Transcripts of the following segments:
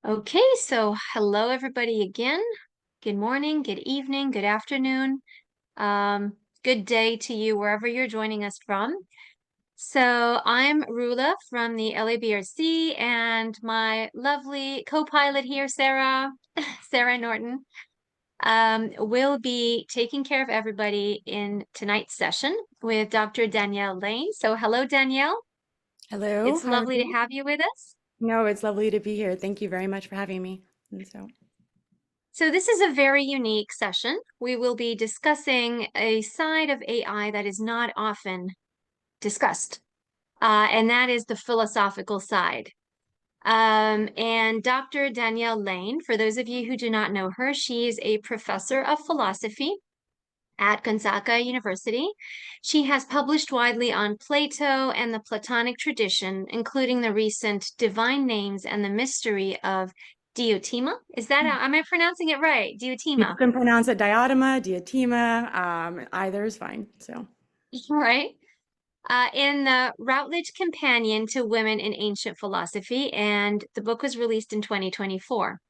Okay, so hello everybody again. Good morning, good evening, good afternoon, good day to you wherever you're joining us from. So I'm Rula from the LABRC and my lovely co-pilot here, Sarah, Sarah Norton, will be taking care of everybody in tonight's session with Dr. Danielle Layne. So hello, Danielle. Hello, It's how are lovely to you? have you with us. No, it's lovely to be here. Thank you very much for having me. And so, So this is a very unique session. We will be discussing a side of AI that is not often discussed, and that is the philosophical side. And Dr. Danielle Layne, for those of you who do not know her, she is a professor of philosophy at Gonzaga University. She has published widely on Plato and the Platonic tradition, including the recent Divine Names and the Mystery of Diotima. Am I pronouncing it right? people Diotima. can pronounce it diotima, diatima, either is fine. So, Right. In the Routledge Companion to Women in Ancient Philosophy, and the book was released in 2024.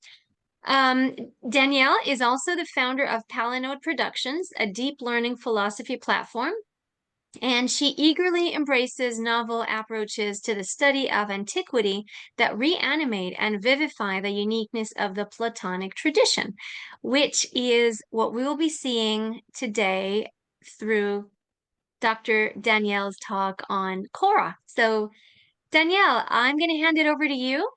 Um, Danielle is also the founder of Palinode Productions, a deep learning philosophy platform, and she eagerly embraces novel approaches to the study of antiquity that reanimate and vivify the uniqueness of the Platonic tradition, which is what we will be seeing today through Dr. Danielle's talk on Khora. So, Danielle, I'm going to hand it over to you.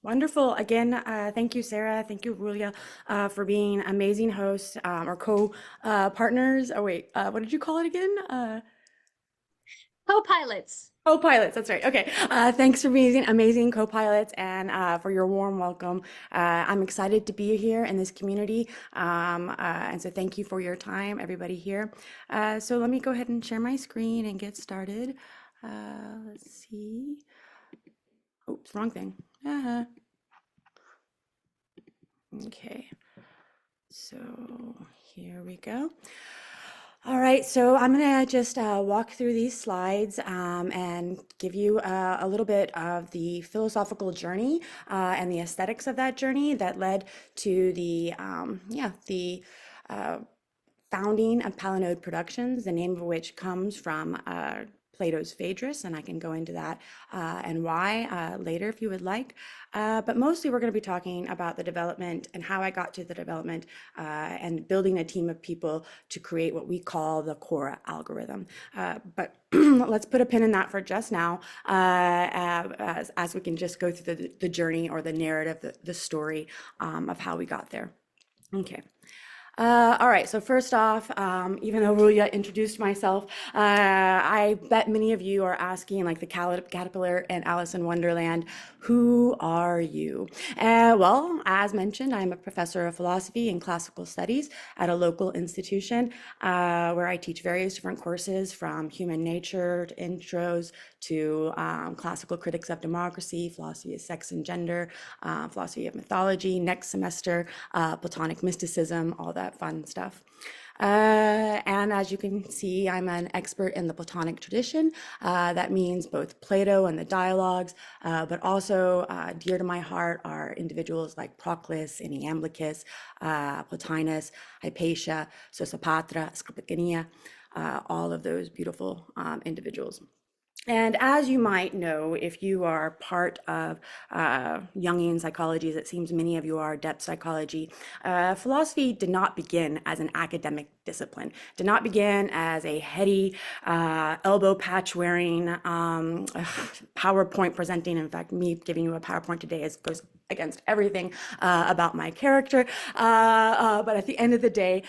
wonderful. Again, thank you, Sarah. Thank you, Julia, for being amazing hosts or co-partners. Oh, wait, what did you call it again? Co-pilots. Co-pilots, that's right. Okay. Thanks for being amazing co-pilots and for your warm welcome. I'm excited to be here in this community. And so thank you for your time, everybody here. So let me go ahead and share my screen and get started. Let's see. Oops, wrong thing. Okay. So here we go. All right, so I'm going to just walk through these slides and give you a little bit of the philosophical journey and the aesthetics of that journey that led to the founding of Palinode Productions, the name of which comes from Plato's Phaedrus, and I can go into that and why later if you would like. But mostly we're going to be talking about the development and how I got to the development and building a team of people to create what we call the Khora algorithm. But let's put a pin in that for just now as we can just go through the journey or the narrative, the story of how we got there. Okay. All right, so first off, even though Rulia introduced myself, I bet many of you are asking, like the caterpillar and Alice in Wonderland, who are you? Well, as mentioned, I'm a professor of philosophy and classical studies at a local institution where I teach various different courses from human nature to intros to classical critics of democracy, philosophy of sex and gender, philosophy of mythology, next semester, Platonic mysticism, all that fun stuff. And as you can see, I'm an expert in the Platonic tradition. That means both Plato and the dialogues, but also dear to my heart are individuals like Proclus and Iamblichus, Plotinus, Hypatia, Sosopatra, Scripogenia, all of those beautiful individuals. And as you might know, if you are part of Jungian psychology, as it seems many of you are, depth psychology, philosophy did not begin as an academic discipline, did not begin as a heady, elbow patch wearing, PowerPoint presenting. In fact, me giving you a PowerPoint today goes against everything about my character. But at the end of the day,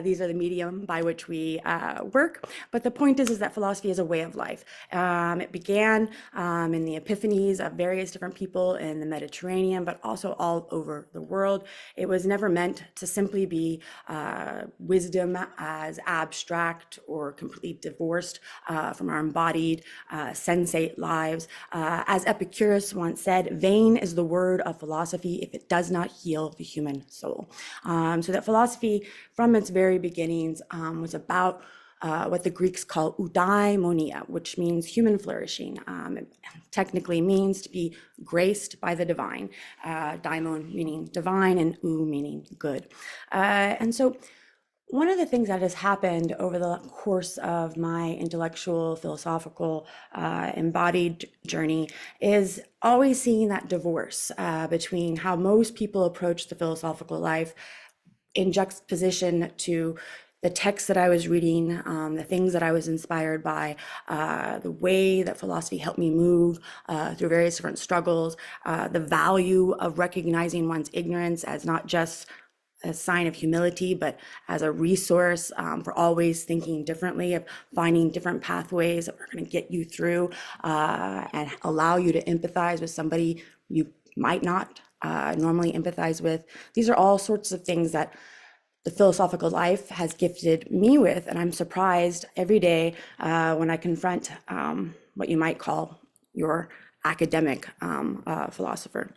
these are the medium by which we work. But the point is that philosophy is a way of life. It began in the epiphanies of various different people in the Mediterranean, but also all over the world. It was never meant to simply be wisdom as abstract or completely divorced from our embodied sensate lives. As Epicurus once said, vain is the word of philosophy if it does not heal the human soul. So that philosophy from its very beginnings was about what the Greeks call eudaimonia, which means human flourishing. It technically means to be graced by the divine, daimon meaning divine and meaning good. And so one of the things that has happened over the course of my intellectual, philosophical, embodied journey is always seeing that divorce between how most people approach the philosophical life in juxtaposition to the texts that I was reading, the things that I was inspired by, the way that philosophy helped me move through various different struggles, the value of recognizing one's ignorance as not just a sign of humility, but as a resource for always thinking differently, of finding different pathways that are going to get you through and allow you to empathize with somebody you might not normally empathize with. These are all sorts of things that the philosophical life has gifted me with, and I'm surprised every day when I confront what you might call your academic philosopher.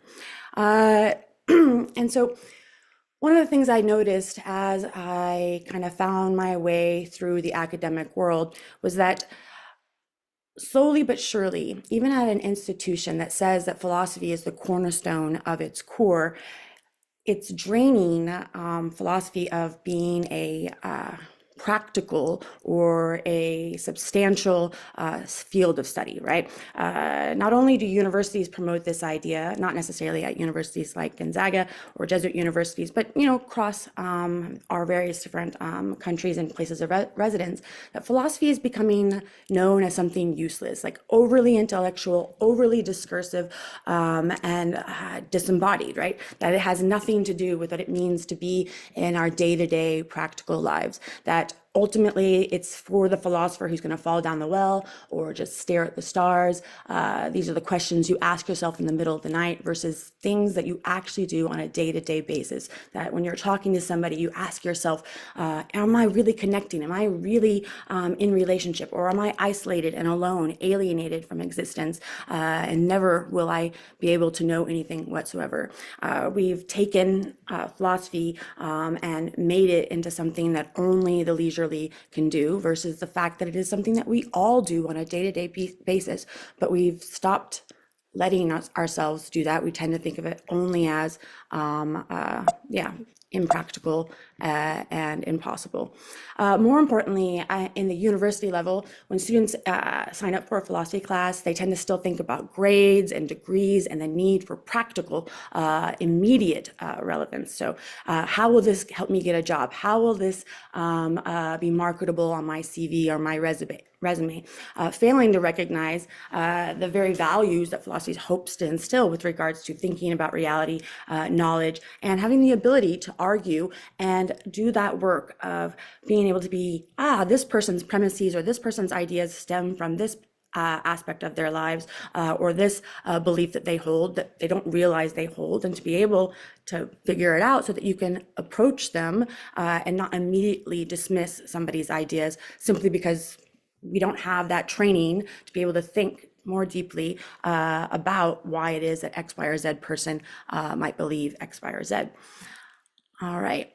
And so one of the things I noticed as I kind of found my way through the academic world was that slowly but surely, even at an institution that says that philosophy is the cornerstone of its core, it's draining philosophy of being a practical or a substantial field of study, right? Not only do universities promote this idea, not necessarily at universities like Gonzaga or Jesuit universities, but across our various different countries and places of residence, that philosophy is becoming known as something useless, like overly intellectual, overly discursive, and disembodied, right? That it has nothing to do with what it means to be in our day-to-day practical lives, that ultimately it's for the philosopher who's going to fall down the well or just stare at the stars. These are the questions you ask yourself in the middle of the night versus things that you actually do on a day-to-day basis. That when you're talking to somebody, you ask yourself, am I really connecting? Am I really in relationship? Or am I isolated and alone, alienated from existence? And never will I be able to know anything whatsoever. We've taken philosophy and made it into something that only the leisurely can do versus the fact that it is something that we all do on a day-to-day basis, but we've stopped letting ourselves do that. We tend to think of it only as impractical and impossible. More importantly, in the university level, when students sign up for a philosophy class, they tend to still think about grades and degrees and the need for practical, immediate relevance. So how will this help me get a job? How will this be marketable on my CV or my resume? Failing to recognize the very values that philosophy hopes to instill with regards to thinking about reality, knowledge, and having the ability to argue and do that work of being able to be, this person's premises or this person's ideas stem from this aspect of their lives or this belief that they hold that they don't realize they hold, and to be able to figure it out so that you can approach them and not immediately dismiss somebody's ideas simply because we don't have that training to be able to think more deeply about why it is that X, Y, or Z person might believe X, Y, or Z. All right.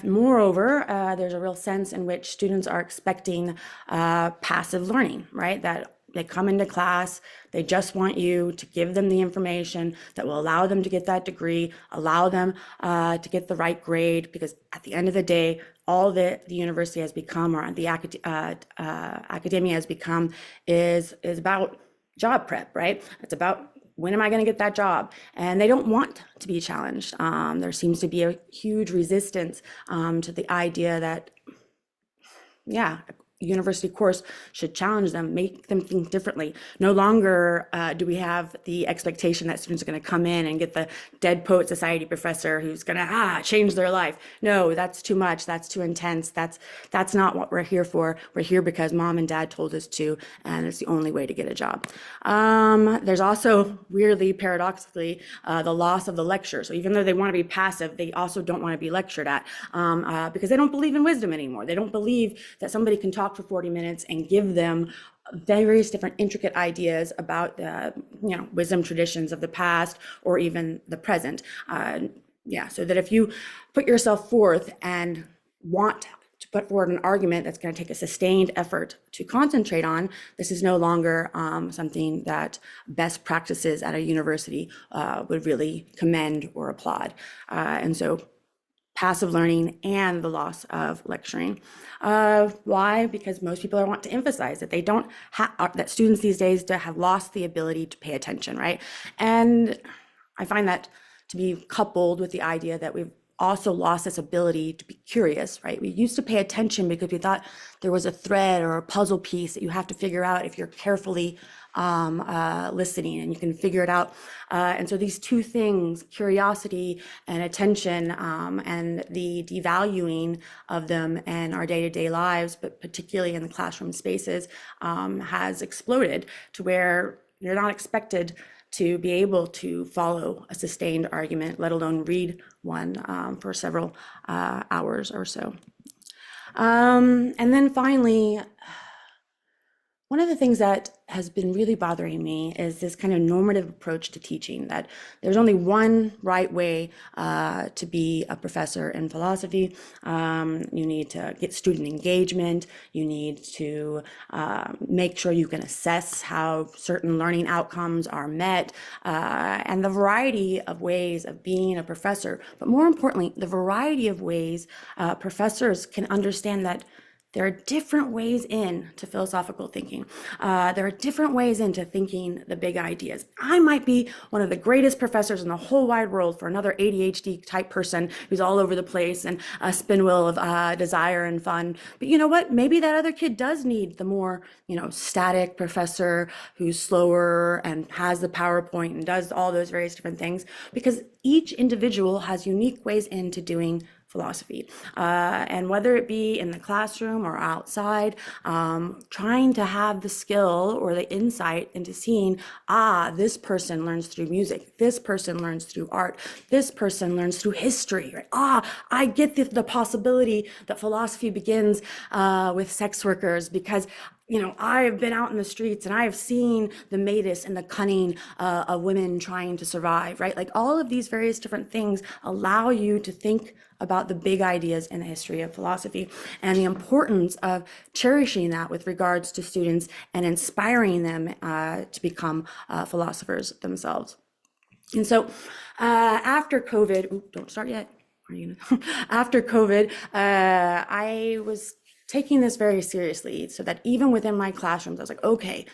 Moreover, there's a real sense in which students are expecting passive learning, right? That they come into class, they just want you to give them the information that will allow them to get that degree, allow them to get the right grade, because at the end of the day, all that the university has become, or the academia has become, is about job prep, right? It's about when am I going to get that job? And they don't want to be challenged. There seems to be a huge resistance to the idea that, university course should challenge them, make them think differently. No longer do we have the expectation that students are going to come in and get the Dead Poet Society professor who's going to change their life. No, that's too much. That's too intense. That's not what we're here for. We're here because mom and dad told us to, and it's the only way to get a job. There's also, weirdly, paradoxically, the loss of the lecture. So even though they want to be passive, they also don't want to be lectured at because they don't believe in wisdom anymore. They don't believe that somebody can talk for 40 minutes and give them various different intricate ideas about the wisdom traditions of the past or even the present. So that if you put yourself forth and want to but for an argument that's going to take a sustained effort to concentrate on, this is no longer something that best practices at a university would really commend or applaud. And so passive learning and the loss of lecturing. Why? Because most people want to emphasize that they don't that students these days have lost the ability to pay attention, right? And I find that to be coupled with the idea that we've also lost this ability to be curious, right? We used to pay attention because we thought there was a thread or a puzzle piece that you have to figure out if you're carefully listening, and you can figure it out. And so these two things, curiosity and attention, and the devaluing of them in our day-to-day lives, but particularly in the classroom spaces, has exploded to where you're not expected to be able to follow a sustained argument, let alone read one for several hours or so. And then finally, one of the things that has been really bothering me is this kind of normative approach to teaching, that there's only one right way to be a professor in philosophy. You need to get student engagement. You need to make sure you can assess how certain learning outcomes are met, and the variety of ways of being a professor. But more importantly, the variety of ways professors can understand that there are different ways into philosophical thinking. There are different ways into thinking the big ideas. I might be one of the greatest professors in the whole wide world for another ADHD type person who's all over the place and a spin wheel of desire and fun. But you know what? Maybe that other kid does need the more, static professor who's slower and has the PowerPoint and does all those various different things, because each individual has unique ways into doing philosophy. And whether it be in the classroom or outside, trying to have the skill or the insight into seeing, this person learns through music, this person learns through art, this person learns through history, right? I get the possibility that philosophy begins with sex workers because I've been out in the streets and I have seen the madness and the cunning of women trying to survive, right? Like all of these various different things allow you to think about the big ideas in the history of philosophy and the importance of cherishing that with regards to students and inspiring them to become philosophers themselves. And so after COVID, don't start yet. Are you gonna? After COVID, I was taking this very seriously, so that even within my classrooms, I was like, okay,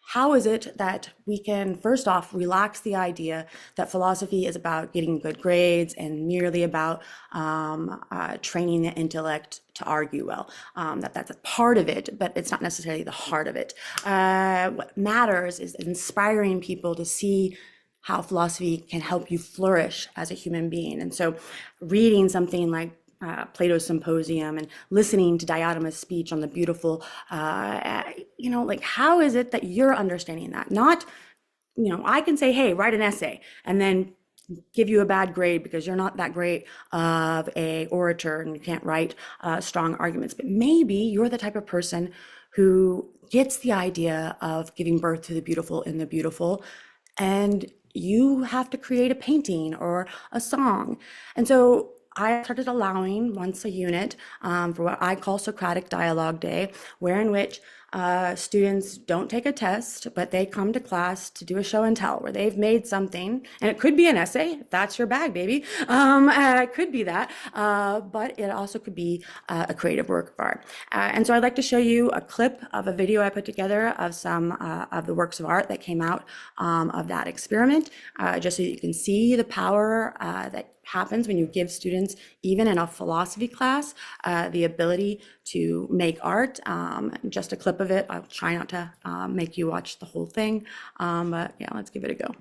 how is it that we can, first off, relax the idea that philosophy is about getting good grades and merely about training the intellect to argue well, that's a part of it, but it's not necessarily the heart of it. What matters is inspiring people to see how philosophy can help you flourish as a human being. And so reading something like Plato's Symposium and listening to Diotima's speech on the beautiful, like how is it that you're understanding that? Not, I can say, hey, write an essay and then give you a bad grade because you're not that great of a orator and you can't write strong arguments. But maybe you're the type of person who gets the idea of giving birth to the beautiful in the beautiful, and you have to create a painting or a song. And so I started allowing once a unit for what I call Socratic Dialogue Day, wherein which students don't take a test, but they come to class to do a show and tell where they've made something. And it could be an essay, if that's your bag, baby. It could be that, but it also could be a creative work of art. And so I'd like to show you a clip of a video I put together of some of the works of art that came out of that experiment, just so you can see the power that happens when you give students, even in a philosophy class, the ability to make art. Just a clip of it. I'll try not to make you watch the whole thing, but yeah, let's give it a go.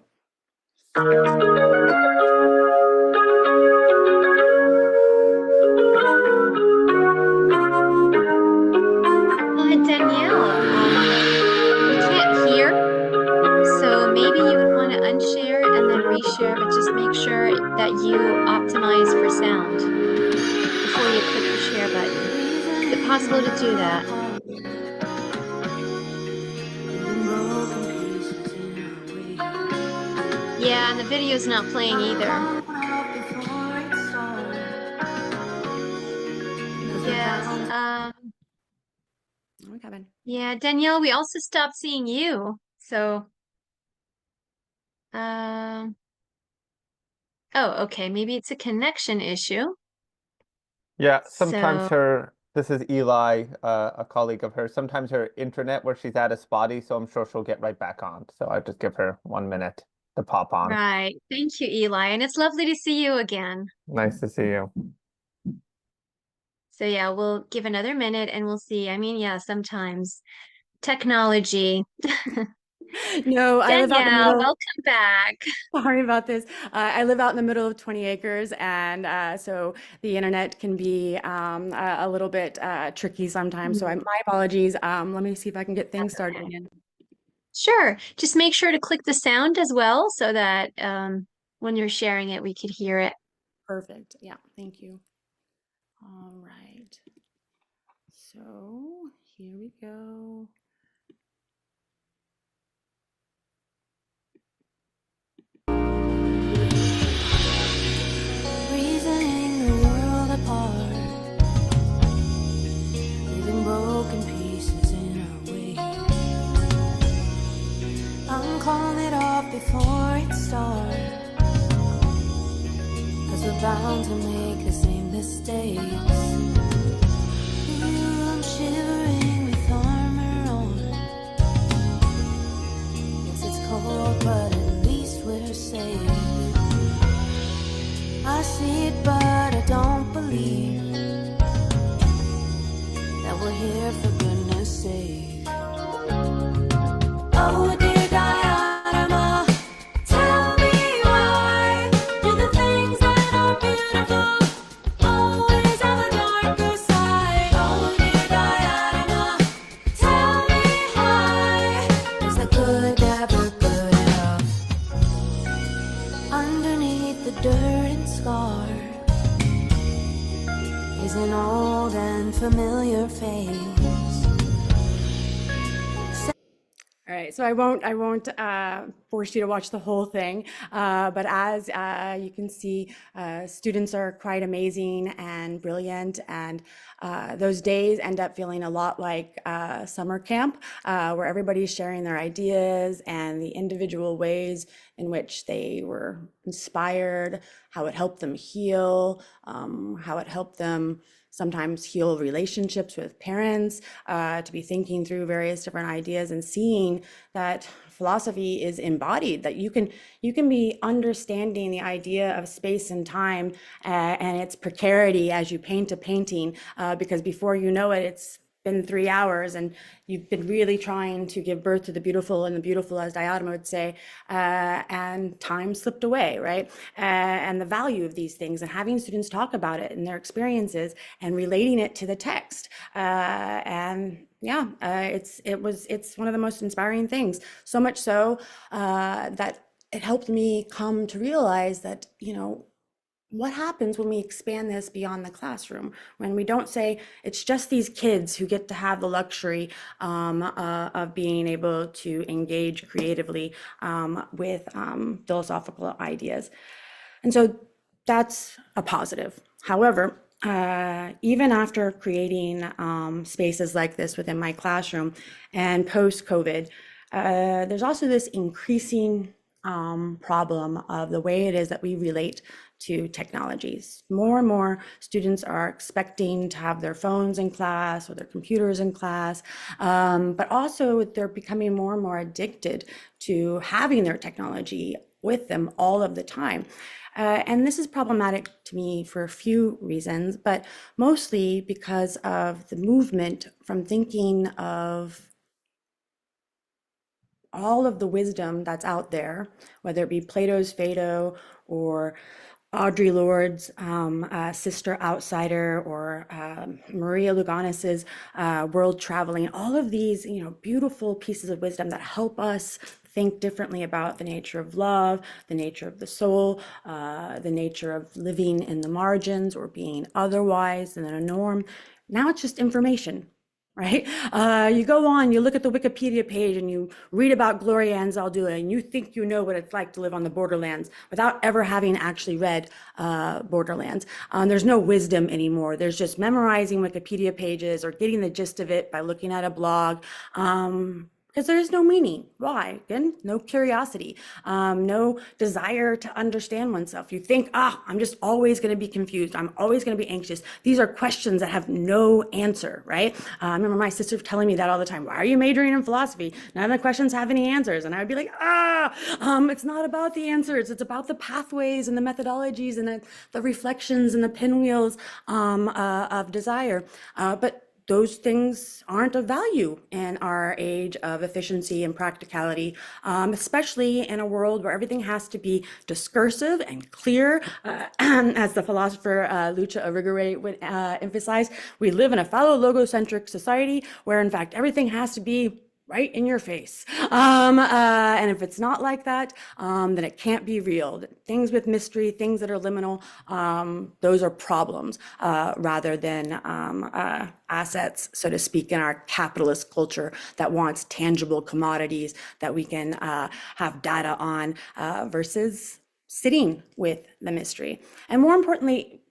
Danielle, we can't hear, so maybe you would want to unshare and then reshare, but just make sure that you optimize for sound before you click the share button. Is it possible to do that? Yeah, and the video's not playing either. Yes, I'm coming. Yeah, Danielle, we also stopped seeing you. So, um, oh, okay. Maybe it's a connection issue. Yeah, sometimes So, this is Eli, a colleague of hers. Sometimes her internet where she's at is spotty, so I'm sure she'll get right back on. So I just give her 1 minute to pop on. right. Thank you, Eli. And it's lovely to see you again. Nice to see you. So, yeah, we'll give another minute and we'll see. I mean, yeah, sometimes technology. No, I live out in the Danielle, middle. welcome back. Sorry about this. I live out in the middle of 20 acres, and so the internet can be a little bit tricky sometimes. So my apologies. Let me see if I can get things That's started okay. again. Sure. Just make sure to click the sound as well so that when you're sharing it, we could hear it. Perfect. Yeah, thank you. All right. So here we go. Reasoning the world apart, leaving broken pieces in our way. I'm calling it off before it starts, 'cause we're bound to make the same mistakes. Ooh, I'm shivering with armor on. Yes, it's cold, but at least we're safe. I see it, but I don't believe that we're here for goodness sake. Oh dear Diotima, tell me why do the things that are beautiful always have a darker side? Oh dear Diotima, tell me why is the good never good enough? Underneath the dirt and scar is an old and familiar face. All right, so I won't force you to watch the whole thing, but as you can see, students are quite amazing and brilliant, and those days end up feeling a lot like summer camp, where everybody's sharing their ideas and the individual ways in which they were inspired, how it helped them heal, how it helped them sometimes heal relationships with parents, to be thinking through various different ideas and seeing that philosophy is embodied, that you can be understanding the idea of space and time and its precarity as you paint a painting, because before you know it, it's been 3 hours and you've been really trying to give birth to the beautiful, and the beautiful, as Diotima would say, and time slipped away, right? And the value of these things, and having students talk about it and their experiences and relating it to the text. And yeah, it's one of the most inspiring things. So much so that it helped me come to realize that, what happens when we expand this beyond the classroom, when we don't say it's just these kids who get to have the luxury of being able to engage creatively with philosophical ideas. And so that's a positive. However, even after creating spaces like this within my classroom and post-COVID, there's also this increasing problem of the way it is that we relate to technologies. More and more students are expecting to have their phones in class or their computers in class, but also they're becoming more and more addicted to having their technology with them all of the time. And this is problematic to me for a few reasons, but mostly because of the movement from thinking of all of the wisdom that's out there, whether it be Plato's Phaedo or Audre Lorde's Sister Outsider, or Maria Lugonis's World Traveling, all of these, beautiful pieces of wisdom that help us think differently about the nature of love, the nature of the soul, the nature of living in the margins or being otherwise than a norm. Now it's just information. right? You go on, you look at the Wikipedia page and you read about Gloria Anzaldúa and you think you know what it's like to live on the borderlands without ever having actually read Borderlands. There's no wisdom anymore. There's just memorizing Wikipedia pages or getting the gist of it by looking at a blog. Because there is no meaning. Why? Again, no curiosity, no desire to understand oneself. You think, I'm just always going to be confused. I'm always going to be anxious. These are questions that have no answer, right? I remember my sister telling me that all the time. Why are you majoring in philosophy? None of the questions have any answers. And I would be like, it's not about the answers. It's about the pathways and the methodologies and the reflections and the pinwheels of desire. But those things aren't of value in our age of efficiency and practicality, especially in a world where everything has to be discursive and clear. As the philosopher Lucia Arrigare would emphasize, we live in a phallo-logocentric society where, in fact, everything has to be right in your face. And if it's not like that, then it can't be real. Things with mystery, things that are liminal, those are problems rather than assets, so to speak, in our capitalist culture that wants tangible commodities that we can have data on versus sitting with the mystery. And more importantly,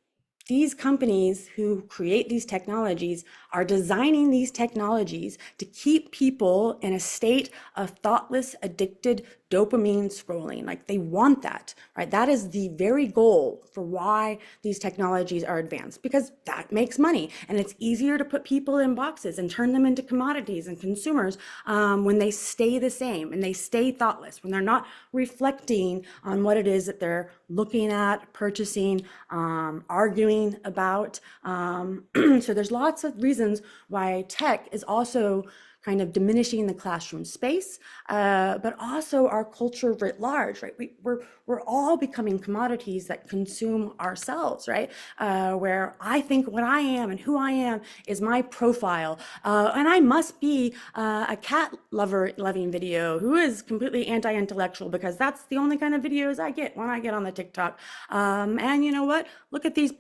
these companies who create these technologies are designing these technologies to keep people in a state of thoughtless, addicted dopamine scrolling. Like they want that, right? That is the very goal for why these technologies are advanced, because that makes money. And it's easier to put people in boxes and turn them into commodities and consumers when they stay the same and they stay thoughtless, when they're not reflecting on what it is that they're looking at, purchasing, arguing about. So there's lots of reasons why tech is also kind of diminishing the classroom space, but also our culture writ large, right? We're all becoming commodities that consume ourselves, right? Where I think what I am and who I am is my profile. And I must be a cat loving video who is completely anti-intellectual, because that's the only kind of videos I get when I get on the TikTok. And you know what? Look at these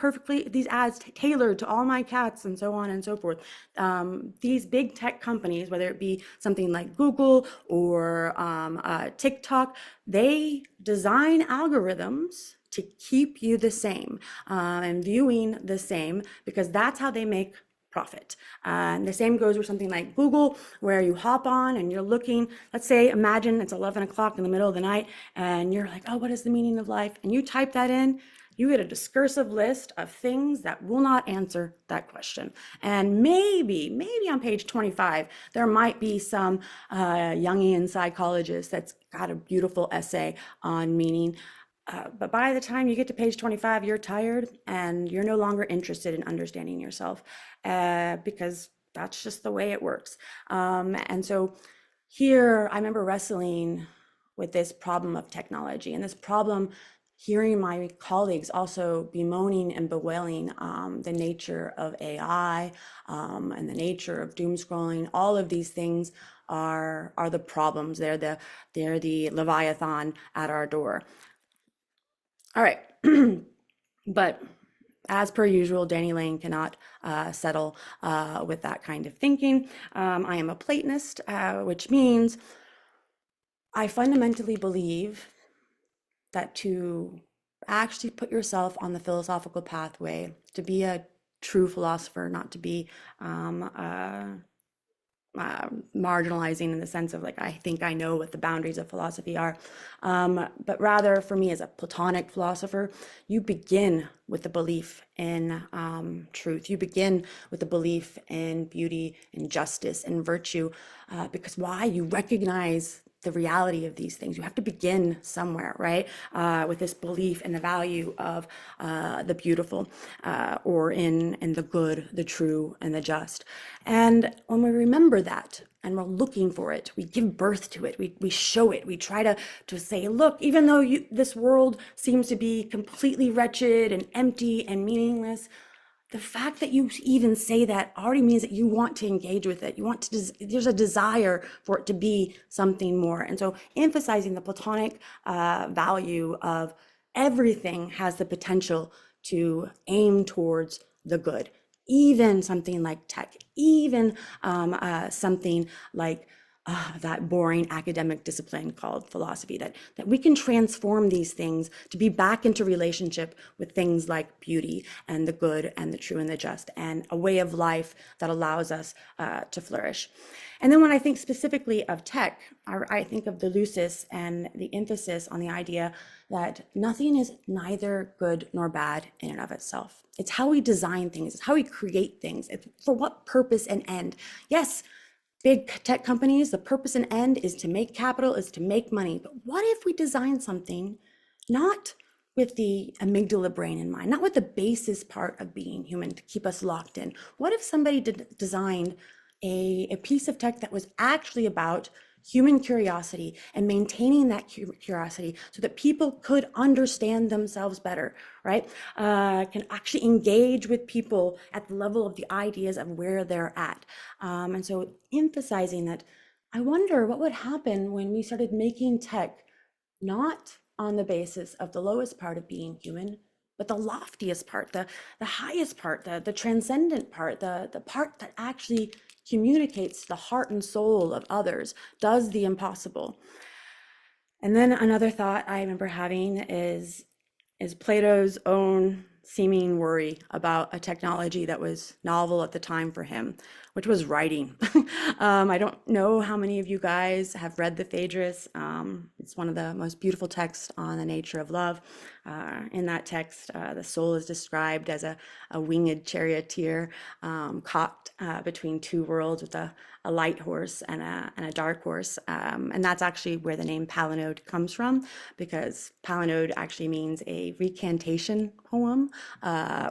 ads tailored to all my cats and so on and so forth. These big tech companies, whether it be something like Google or TikTok, they design algorithms to keep you the same and viewing the same, because that's how they make profit. And the same goes with something like Google, where you hop on and you're looking, let's say, imagine it's 11 o'clock in the middle of the night and you're like, oh, what is the meaning of life? And you type that in, you get a discursive list of things that will not answer that question. And maybe on page 25, there might be some Jungian psychologist that's got a beautiful essay on meaning. But by the time you get to page 25, you're tired and you're no longer interested in understanding yourself because that's just the way it works. And so here, I remember wrestling with this problem of technology and this problem, hearing my colleagues also bemoaning and bewailing the nature of AI and the nature of doom scrolling. All of these things are the problems. They're the Leviathan at our door. All right, but as per usual, Danny Layne cannot settle with that kind of thinking. I am a Platonist, which means I fundamentally believe that to actually put yourself on the philosophical pathway, to be a true philosopher, not to be marginalizing in the sense of like, I think I know what the boundaries of philosophy are, but rather for me as a Platonic philosopher, you begin with the belief in truth. You begin with the belief in beauty and justice and virtue, because why? You recognize the reality of these things. You have to begin somewhere, right? With this belief in the value of the beautiful, or in the good, the true, and the just. And when we remember that and we're looking for it, we give birth to it, we show it, we try to say, look, even though this world seems to be completely wretched and empty and meaningless, the fact that you even say that already means that you want to engage with it. You want to, there's a desire for it to be something more. And so emphasizing the Platonic value of everything has the potential to aim towards the good. even something like tech, even something like that boring academic discipline called philosophy, that we can transform these things to be back into relationship with things like beauty and the good and the true and the just, and a way of life that allows us to flourish. And then when I think specifically of tech, I think of the lucis and the emphasis on the idea that nothing is neither good nor bad in and of itself. It's how we design things, it's how we create things, it's for what purpose and end. Yes, big tech companies, the purpose and end is to make capital, is to make money. But what if we design something not with the amygdala brain in mind, not with the basis part of being human to keep us locked in? What if somebody designed a piece of tech that was actually about human curiosity and maintaining that curiosity so that people could understand themselves better, right? Can actually engage with people at the level of the ideas of where they're at. And so emphasizing that, I wonder what would happen when we started making tech not on the basis of the lowest part of being human, but the loftiest part, the highest part, the transcendent part, the part that actually communicates the heart and soul of others, does the impossible. And then another thought I remember having is Plato's own seeming worry about a technology that was novel at the time for him, which was writing. I don't know how many of you guys have read the Phaedrus. It's one of the most beautiful texts on the nature of love. In that text, the soul is described as a winged charioteer caught between two worlds with a light horse and a dark horse. And that's actually where the name Palinode comes from, because Palinode actually means a recantation poem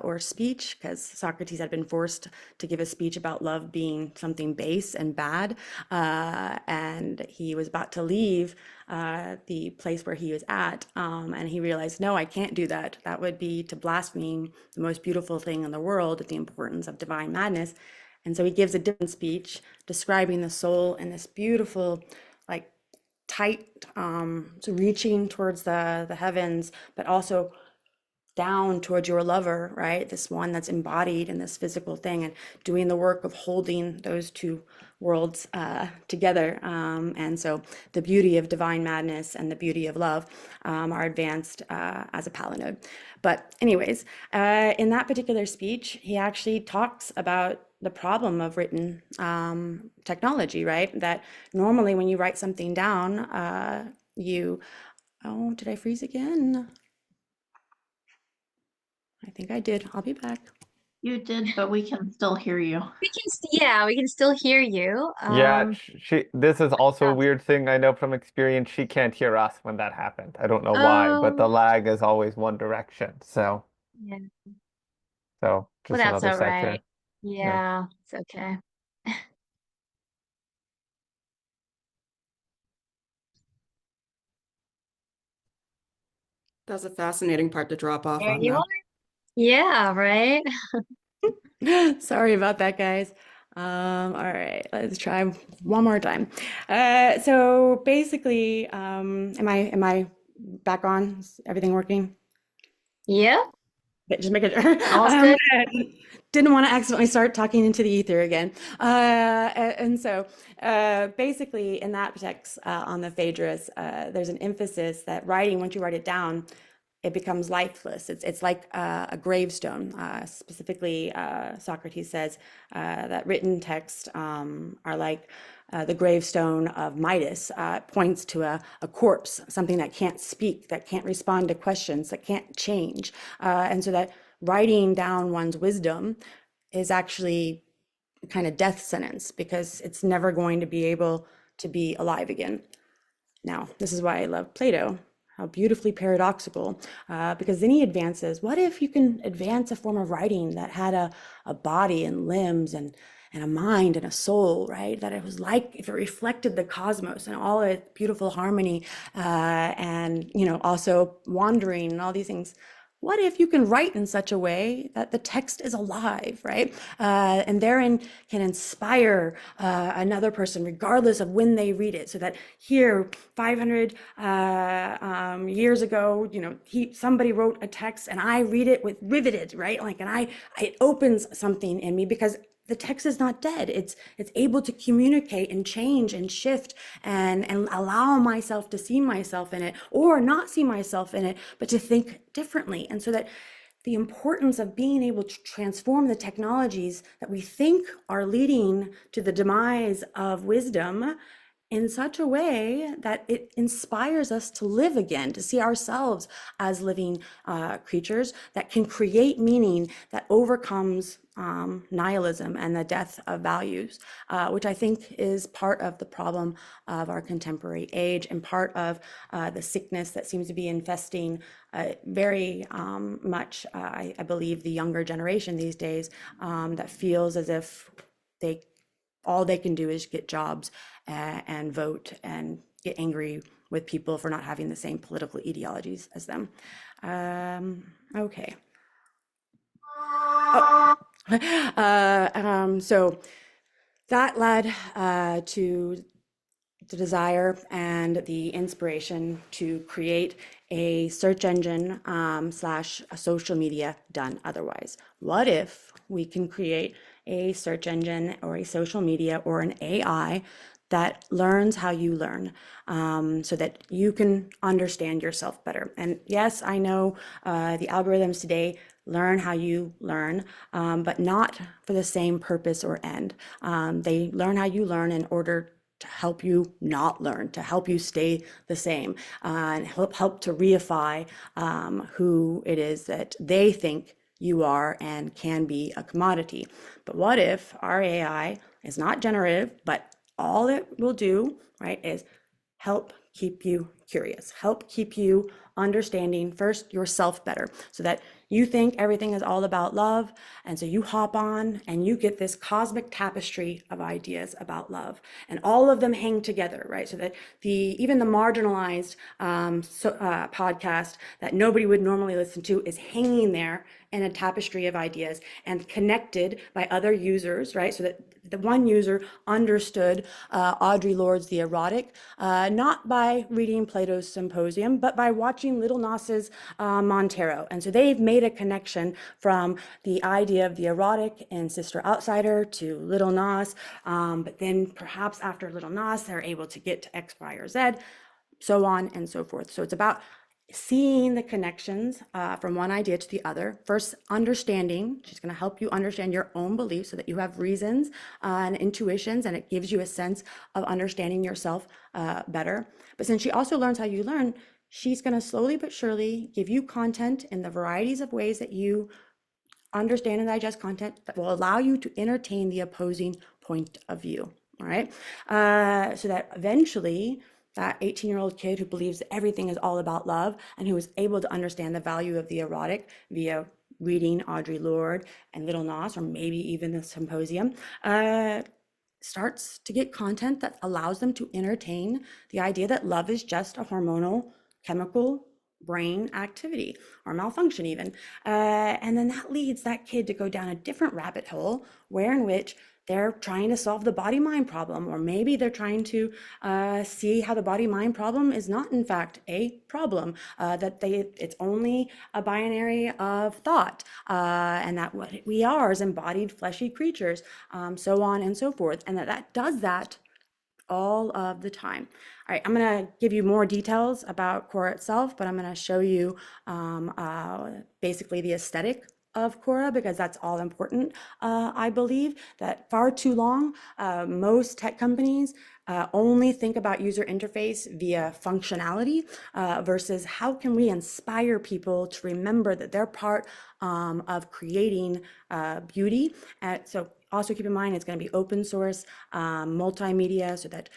or speech, because Socrates had been forced to give a speech about love being something base and bad. And he was about to leave the place where he was at. And he realized, no, I can't do that. That would be to blaspheme the most beautiful thing in the world, the importance of divine madness. And so he gives a different speech describing the soul in this beautiful, like tight, so reaching towards the heavens, but also down towards your lover, right? This one that's embodied in this physical thing, and doing the work of holding those two worlds together. And so the beauty of divine madness and the beauty of love are advanced as a palinode. But anyways, in that particular speech, he actually talks about the problem of written technology, right? That normally when you write something down, oh, did I freeze again? I think I did. I'll be back. You did, but we can still hear you. Yeah, we can still hear you. Yeah, this is also a weird thing I know from experience. She can't hear us when that happened. I don't know why, but the Oh, lag is always one direction. yeah. So Well, just that's another all section. right. Yeah. Yeah, it's okay. That's a fascinating part to drop off There on, you though. are. Yeah, right. Sorry about that, guys. All right, let's try one more time. So basically, am I back on? Is everything working? Yeah, Just make it. all's good. Didn't want to accidentally start talking into the ether again. And so basically in that text on the Phaedrus, there's an emphasis that writing, once you write it down, it becomes lifeless. It's like a gravestone. Specifically, Socrates says that written texts are like the gravestone of Midas. It points to a corpse, something that can't speak, that can't respond to questions, that can't change. And so that writing down one's wisdom is actually kind of death sentence, because it's never going to be able to be alive again. Now, this is why I love Plato, how beautifully paradoxical, because then he advances, what if you can advance a form of writing that had a body and limbs and a mind and a soul, right? That it was like if it reflected the cosmos and all its beautiful harmony, and also wandering and all these things. what if you can write in such a way that the text is alive, right? And therein can inspire another person, regardless of when they read it. So that here, 500 years ago, somebody wrote a text, and I read it with riveted, right? Like, and it opens something in me because the text is not dead. It's able to communicate and change and shift and allow myself to see myself in it, or not see myself in it, but to think differently. And so that the importance of being able to transform the technologies that we think are leading to the demise of wisdom in such a way that it inspires us to live again, to see ourselves as living creatures that can create meaning that overcomes nihilism and the death of values, which I think is part of the problem of our contemporary age, and part of the sickness that seems to be infesting very much, I believe, the younger generation these days, that feels as if all they can do is get jobs and vote and get angry with people for not having the same political ideologies as them. Okay. So that led to the desire and the inspiration to create a search engine slash a social media done otherwise. What if we can create a search engine or a social media or an AI that learns how you learn, so that you can understand yourself better? And yes, I know the algorithms today learn how you learn, but not for the same purpose or end. They learn how you learn in order to help you not learn, to help you stay the same, and help to reify who it is that they think you are and can be a commodity. But what if our AI is not generative, but all it will do, right, is help keep you curious, help keep you understanding first yourself better, so that you think everything is all about love, and so you hop on and you get this cosmic tapestry of ideas about love, and all of them hang together, right? So that even the marginalized podcast that nobody would normally listen to is hanging there in a tapestry of ideas and connected by other users, right? So that the one user understood Audre Lorde's The Erotic, not by reading Plato's Symposium, but by watching Little Nas's Montero. And so they've made a connection from the idea of the erotic in Sister Outsider to Little Nas, but then perhaps after Little Nas, they're able to get to X, Y, or Z, so on and so forth. So it's about seeing the connections from one idea to the other. First, understanding. She's going to help you understand your own beliefs so that you have reasons and intuitions, and it gives you a sense of understanding yourself better. But since she also learns how you learn, she's going to slowly but surely give you content in the varieties of ways that you understand and digest content that will allow you to entertain the opposing point of view. All right. So that eventually that 18-year-old kid who believes everything is all about love and who is able to understand the value of the erotic via reading Audre Lorde and Little Nas, or maybe even the Symposium, starts to get content that allows them to entertain the idea that love is just a hormonal, chemical brain activity or malfunction even. And then that leads that kid to go down a different rabbit hole in which they're trying to solve the body-mind problem, or maybe they're trying to see how the body-mind problem is not in fact a problem, that it's only a binary of thought, and that what we are is embodied fleshy creatures, so on and so forth, and that does that all of the time. All right, I'm going to give you more details about Khora itself, but I'm going to show you basically the aesthetic of Khora, because that's all important. I believe that far too long, most tech companies only think about user interface via functionality versus how can we inspire people to remember that they're part of creating beauty. So also keep in mind, it's going to be open source, multimedia, so that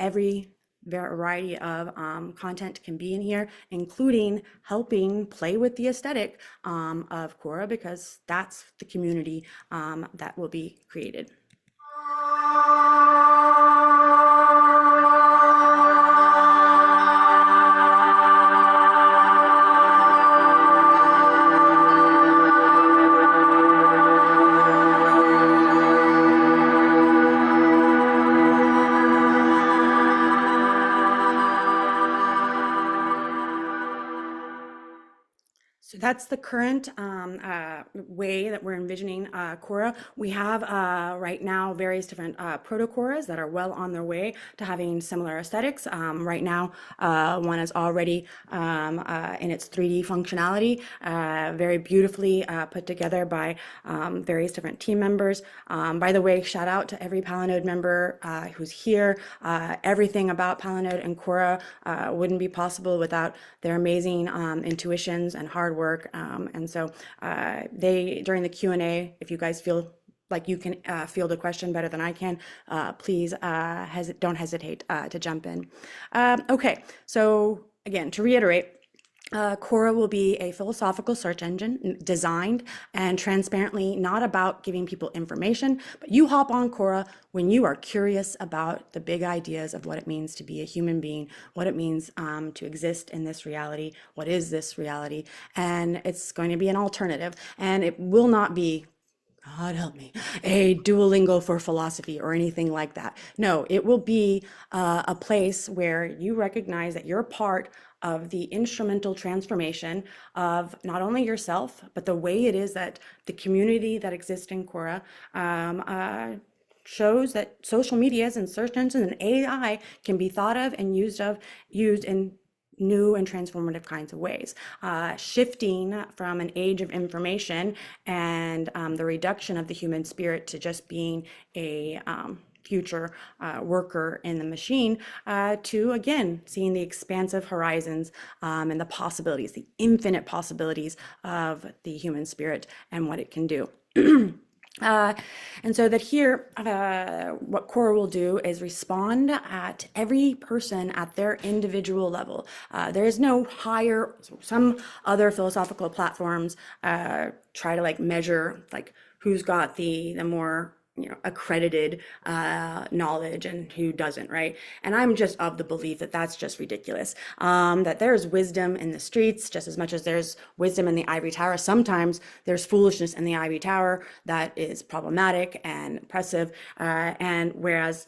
every variety of content can be in here, including helping play with the aesthetic of Khora, because that's the community that will be created. So that's the current way that we're envisioning Khora. We have right now various different proto-Khoras that are well on their way to having similar aesthetics. Right now, one is already in its 3D functionality, very beautifully put together by various different team members. By the way, shout out to every Palinode member who's here. Everything about Palinode and Khora wouldn't be possible without their amazing intuitions and hard work. And so they, during the Q&A, if you guys feel like you can field a question better than I can, please don't hesitate to jump in. Okay, so again, to reiterate, Khora will be a philosophical search engine designed and transparently not about giving people information, but you hop on Khora when you are curious about the big ideas of what it means to be a human being, what it means to exist in this reality, what is this reality, and it's going to be an alternative, and it will not be, God help me, a Duolingo for philosophy or anything like that. No, it will be a place where you recognize that you're part of the instrumental transformation of not only yourself, but the way it is that the community that exists in Khora shows that social medias and search engines and AI can be thought of and used in new and transformative kinds of ways, shifting from an age of information and the reduction of the human spirit to just being a future worker in the machine, to again seeing the expansive horizons and the possibilities, the infinite possibilities of the human spirit and what it can do. And so that here, what Khora will do is respond at every person at their individual level. There is no higher, some other philosophical platforms try to like measure like who's got the more accredited knowledge and who doesn't, right? And I'm just of the belief that that's just ridiculous. That there's wisdom in the streets just as much as there's wisdom in the ivory tower. Sometimes there's foolishness in the ivory tower that is problematic and oppressive. And whereas,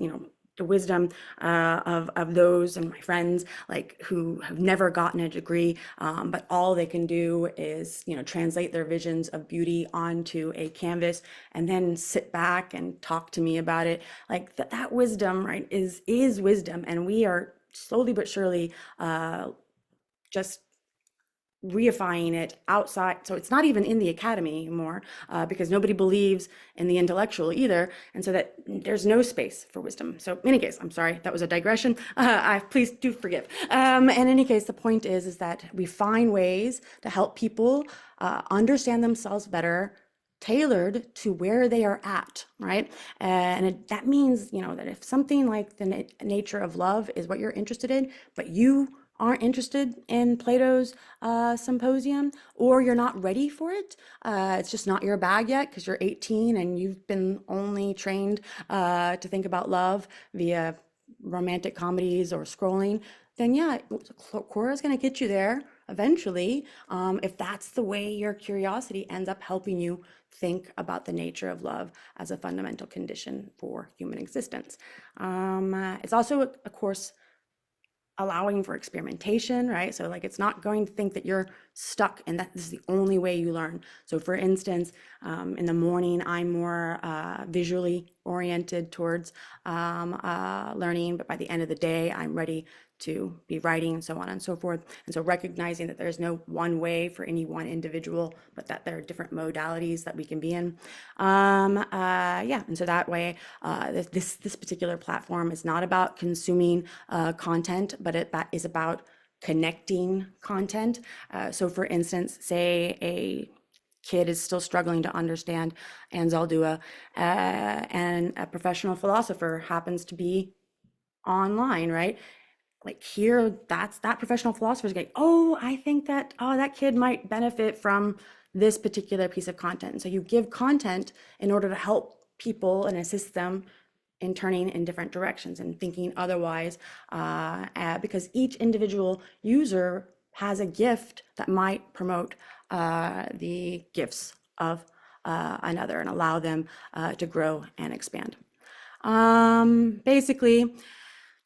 the wisdom of those and my friends like who have never gotten a degree, but all they can do is translate their visions of beauty onto a canvas and then sit back and talk to me about it. Like that wisdom, right, is wisdom, and we are slowly but surely just reifying it outside. So it's not even in the academy anymore because nobody believes in the intellectual either. And so that there's no space for wisdom. So in any case, I'm sorry, that was a digression. Please do forgive. In any case, the point is that we find ways to help people understand themselves better, tailored to where they are at, right? And that means, that if something like the nature of love is what you're interested in, but you aren't interested in Plato's symposium, or you're not ready for it, it's just not your bag yet because you're 18 and you've been only trained to think about love via romantic comedies or scrolling, then yeah, Khora is going to get you there eventually, if that's the way your curiosity ends up helping you think about the nature of love as a fundamental condition for human existence. It's also a course allowing for experimentation, right? So like it's not going to think that you're stuck and that this is the only way you learn. So for instance, in the morning, I'm more visually oriented towards learning, but by the end of the day, I'm ready to be writing and so on and so forth. And so recognizing that there's no one way for any one individual, but that there are different modalities that we can be in. Yeah, and so that way, this particular platform is not about consuming content, but that is about connecting content. So for instance, say a kid is still struggling to understand Anzaldúa, and a professional philosopher happens to be online, right? Like here, that professional philosopher is going, oh, I think that, that kid might benefit from this particular piece of content. And so you give content in order to help people and assist them in turning in different directions and thinking otherwise, because each individual user has a gift that might promote the gifts of another and allow them to grow and expand. Basically,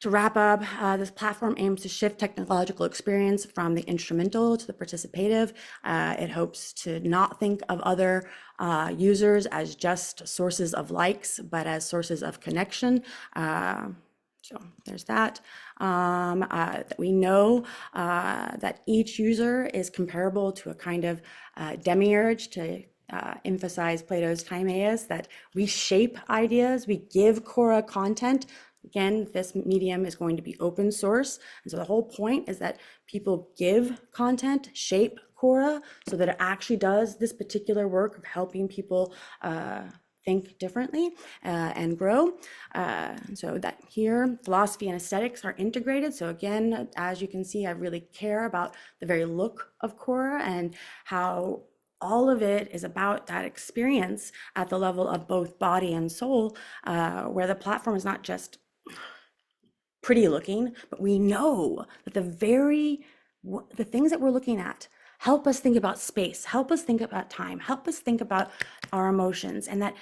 To wrap up, this platform aims to shift technological experience from the instrumental to the participative. It hopes to not think of other users as just sources of likes, but as sources of connection. So there's that. We know that each user is comparable to a kind of demiurge, to emphasize Plato's Timaeus, that we shape ideas, we give Khora content. Again, this medium is going to be open source. And so the whole point is that people give content, shape Khora, so that it actually does this particular work of helping people think differently and grow. So that here, philosophy and aesthetics are integrated. So again, as you can see, I really care about the very look of Khora and how all of it is about that experience at the level of both body and soul, where the platform is not just pretty looking, but we know that the things that we're looking at help us think about space, help us think about time, help us think about our emotions, and that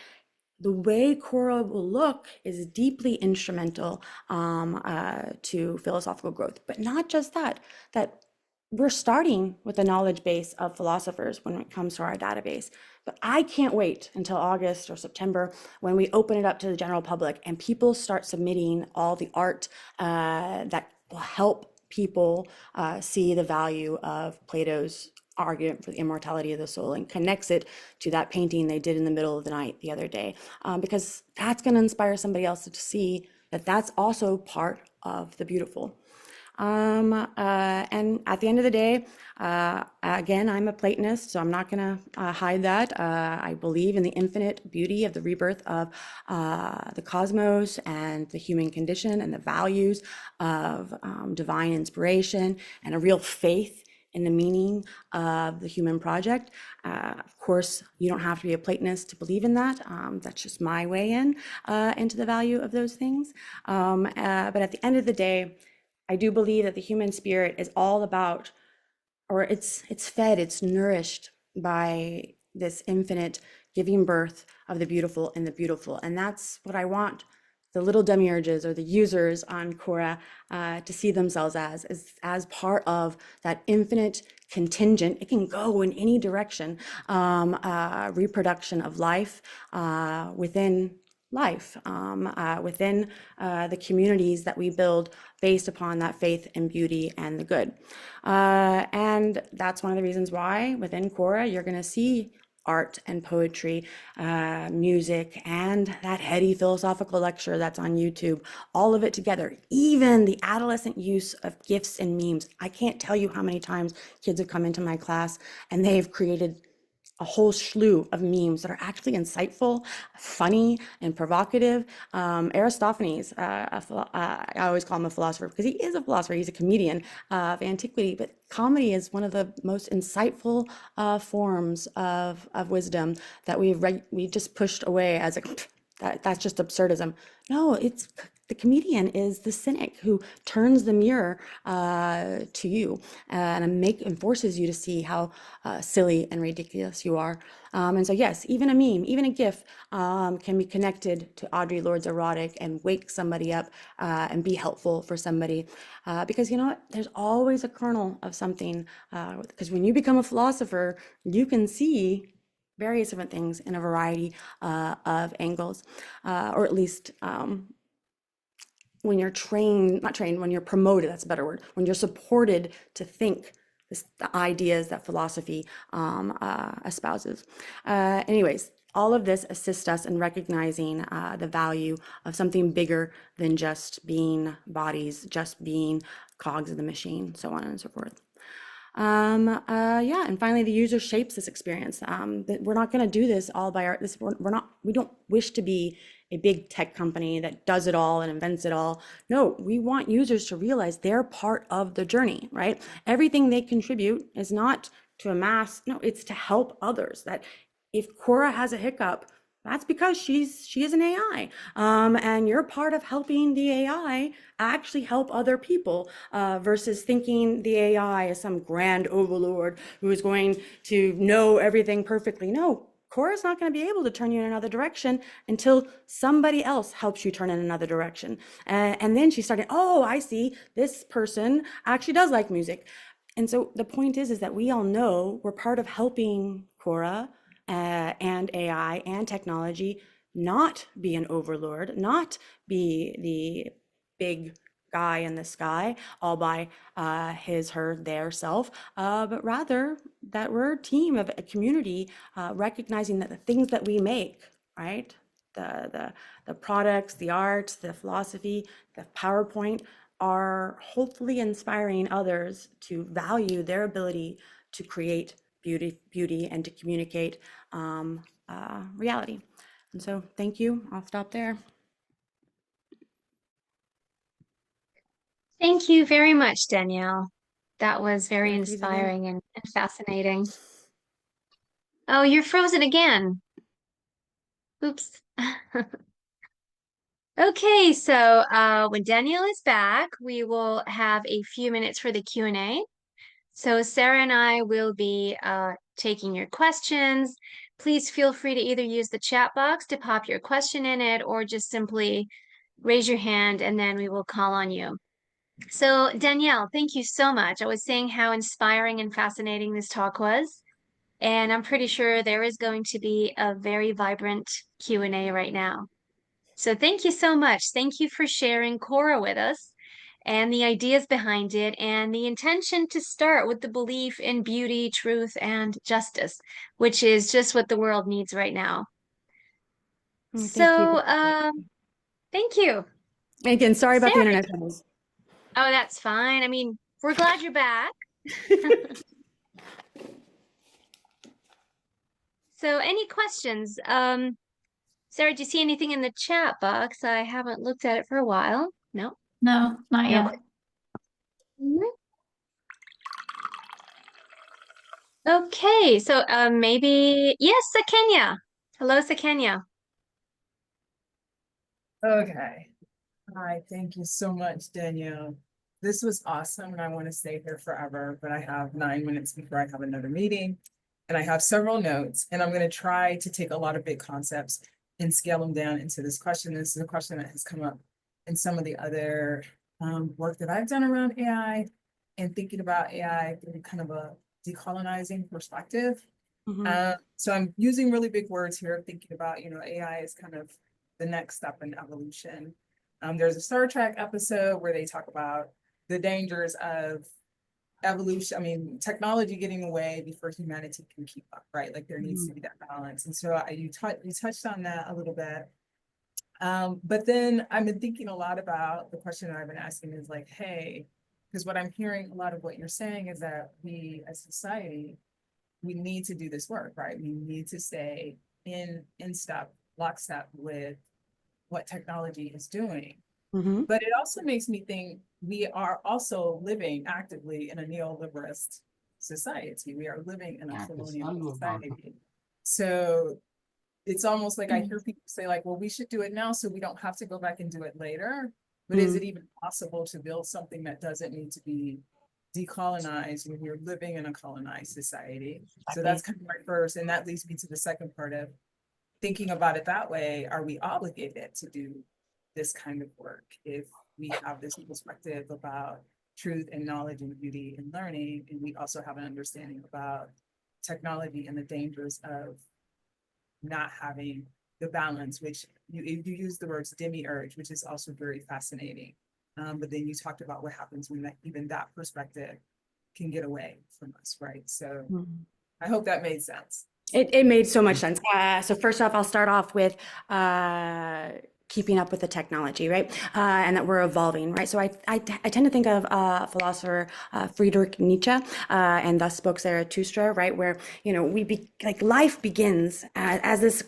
the way Khora will look is deeply instrumental to philosophical growth. But not just that, that we're starting with the knowledge base of philosophers when it comes to our database. But I can't wait until August or September when we open it up to the general public and people start submitting all the art that will help people see the value of Plato's argument for the immortality of the soul and connects it to that painting they did in the middle of the night the other day, because that's going to inspire somebody else to see that that's also part of the beautiful. And at the end of the day, again, I'm a Platonist, so I'm not going to hide that. I believe in the infinite beauty of the rebirth of the cosmos and the human condition and the values of divine inspiration and a real faith in the meaning of the human project. Of course, you don't have to be a Platonist to believe in that. That's just my way into the value of those things. But at the end of the day, I do believe that the human spirit is all about, or it's fed, it's nourished by this infinite giving birth of the beautiful in the beautiful. And that's what I want the little demiurges or the users on Khora to see themselves as part of that infinite contingent. It can go in any direction, reproduction of life within life, within the communities that we build based upon that faith and beauty and the good. And that's one of the reasons why within Khora, you're going to see art and poetry, music, and that heady philosophical lecture that's on YouTube, all of it together, even the adolescent use of GIFs and memes. I can't tell you how many times kids have come into my class and they've created a whole slew of memes that are actually insightful, funny, and provocative. Aristophanes, I always call him a philosopher because he is a philosopher. He's a comedian of antiquity, but comedy is one of the most insightful forms of wisdom that we just pushed away as that's just absurdism. No, the comedian is the cynic who turns the mirror to you and forces you to see how silly and ridiculous you are. And so yes, even a meme, even a GIF can be connected to Audre Lorde's erotic and wake somebody up and be helpful for somebody. Because you know what? There's always a kernel of something. Because when you become a philosopher, you can see various different things in a variety of angles, or at least when you're when you're promoted, that's a better word, when you're supported to think the ideas that philosophy espouses. Anyways, all of this assists us in recognizing the value of something bigger than just being bodies, just being cogs of the machine, so on and so forth. Yeah, and finally, the user shapes this experience. We're not going to do this all by we don't wish to be a big tech company that does it all and invents it all. No, we want users to realize they're part of the journey, right? Everything they contribute is not to amass, no, it's to help others. That if Khora has a hiccup, that's because she is an AI, and you're part of helping the AI actually help other people versus thinking the AI is some grand overlord who is going to know everything perfectly. No, Khora's not going to be able to turn you in another direction until somebody else helps you turn in another direction. And then she started, oh, I see, this person actually does like music. And so the point is that we all know we're part of helping Khora and AI and technology not be an overlord, not be the big guy in the sky all by his, her, their self, but rather that we're a team of a community, recognizing that the things that we make, right? The products, the art, the philosophy, the PowerPoint are hopefully inspiring others to value their ability to create beauty and to communicate reality. And so thank you. I'll stop there. Thank you very much, Danielle. That was very Did I freeze again? inspiring and fascinating. Oh, you're frozen again. Oops. Okay, so when Danielle is back, we will have a few minutes for the Q&A. So Sarah and I will be taking your questions. Please feel free to either use the chat box to pop your question in it or just simply raise your hand and then we will call on you. So Danielle, thank you so much. I was saying how inspiring and fascinating this talk was, and I'm pretty sure there is going to be a very vibrant Q&A right now. So thank you so much. Thank you for sharing Khora with us and the ideas behind it and the intention to start with the belief in beauty, truth, and justice, which is just what the world needs right now. Thank you. Thank you. Again, sorry about the Sarah. internet troubles. Oh, that's fine. I mean, we're glad you're back. So any questions? Sarah, do you see anything in the chat box? I haven't looked at it for a while. No? No, not yet. Okay, so maybe, yes, Sakenya. Hello, Sakenya. Okay. Hi, thank you so much, Danielle. This was awesome and I want to stay here forever, but I have 9 minutes before I have another meeting and I have several notes and I'm going to try to take a lot of big concepts and scale them down into this question. This is a question that has come up in some of the other work that I've done around AI and thinking about AI through kind of a decolonizing perspective. So I'm using really big words here, thinking about, AI is kind of the next step in evolution. There's a Star Trek episode where they talk about the dangers of evolution, technology getting away before humanity can keep up, right? Like there needs to be that balance. And so you touched on that a little bit. But then I've been thinking a lot about the question that I've been asking is like, hey, because what I'm hearing a lot of what you're saying is that we as society, we need to do this work, right? We need to stay in step, lockstep with what technology is doing. But it also makes me think we are also living actively in a neoliberalist society. We are living in a colonial society. So it's almost like I hear people say like, well, we should do it now so we don't have to go back and do it later. But is it even possible to build something that doesn't need to be decolonized when we're living in a colonized society? So that's kind of my first, and that leads me to the second part of thinking about it that way. Are we obligated to do this kind of work if we have this perspective about truth and knowledge and beauty and learning, and we also have an understanding about technology and the dangers of not having the balance, which you use the words demiurge, which is also very fascinating. But then you talked about what happens when even that perspective can get away from us, right? So I hope that made sense. It made so much sense. So first off, I'll start off with keeping up with the technology, right? And that we're evolving, right? So I tend to think of philosopher Friedrich Nietzsche and thus spoke Zarathustra, right? Where, life begins as this,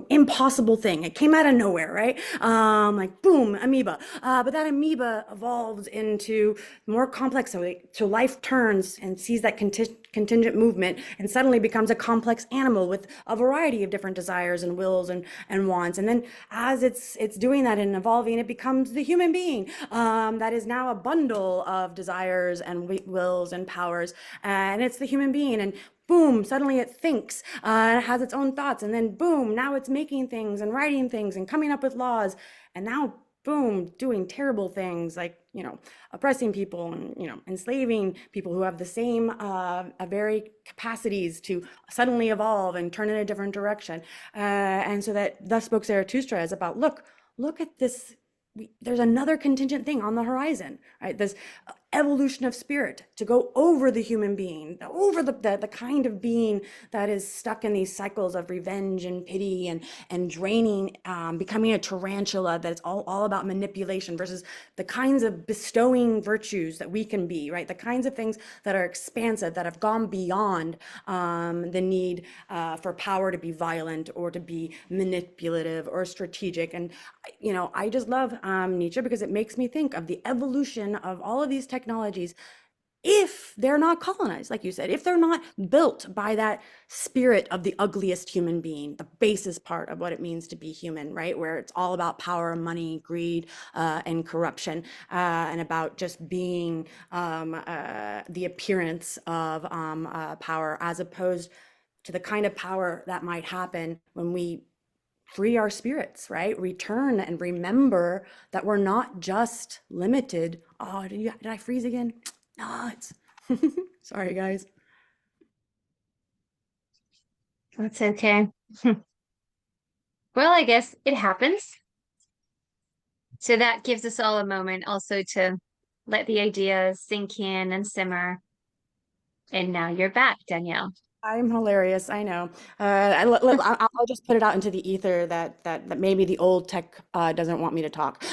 impossible thing. It came out of nowhere, right? Like boom, amoeba. But that amoeba evolves into more complex. So life turns and sees that contingent movement and suddenly becomes a complex animal with a variety of different desires and wills and wants. And then as it's doing that and evolving, it becomes the human being that is now a bundle of desires and wills and powers. And it's the human being. And boom, suddenly it thinks, and it has its own thoughts, and then boom, now it's making things and writing things and coming up with laws, and now boom, doing terrible things like, you know, oppressing people and, you know, enslaving people who have the same very capacities to suddenly evolve and turn in a different direction. And so that thus spoke Zarathustra is about, look at this. There's another contingent thing on the horizon, right? This evolution of spirit to go over the human being, over the kind of being that is stuck in these cycles of revenge and pity and draining, becoming a tarantula that's all about manipulation, versus the kinds of bestowing virtues that we can be, right? The kinds of things that are expansive, that have gone beyond the need for power to be violent or to be manipulative or strategic. And, you know, I just love Nietzsche because it makes me think of the evolution of all of these technologies, if they're not colonized, like you said, if they're not built by that spirit of the ugliest human being, the basest part of what it means to be human, right? Where it's all about power, money, greed, and corruption, and about just being the appearance of power, as opposed to the kind of power that might happen when we free our spirits, right? Return and remember that we're not just limited. Oh, did I freeze again? No, it's sorry, guys. That's okay. Well, I guess it happens. So that gives us all a moment also to let the ideas sink in and simmer. And now you're back, Danielle. I'm hilarious. I know. I'll just put it out into the ether that maybe the old tech doesn't want me to talk.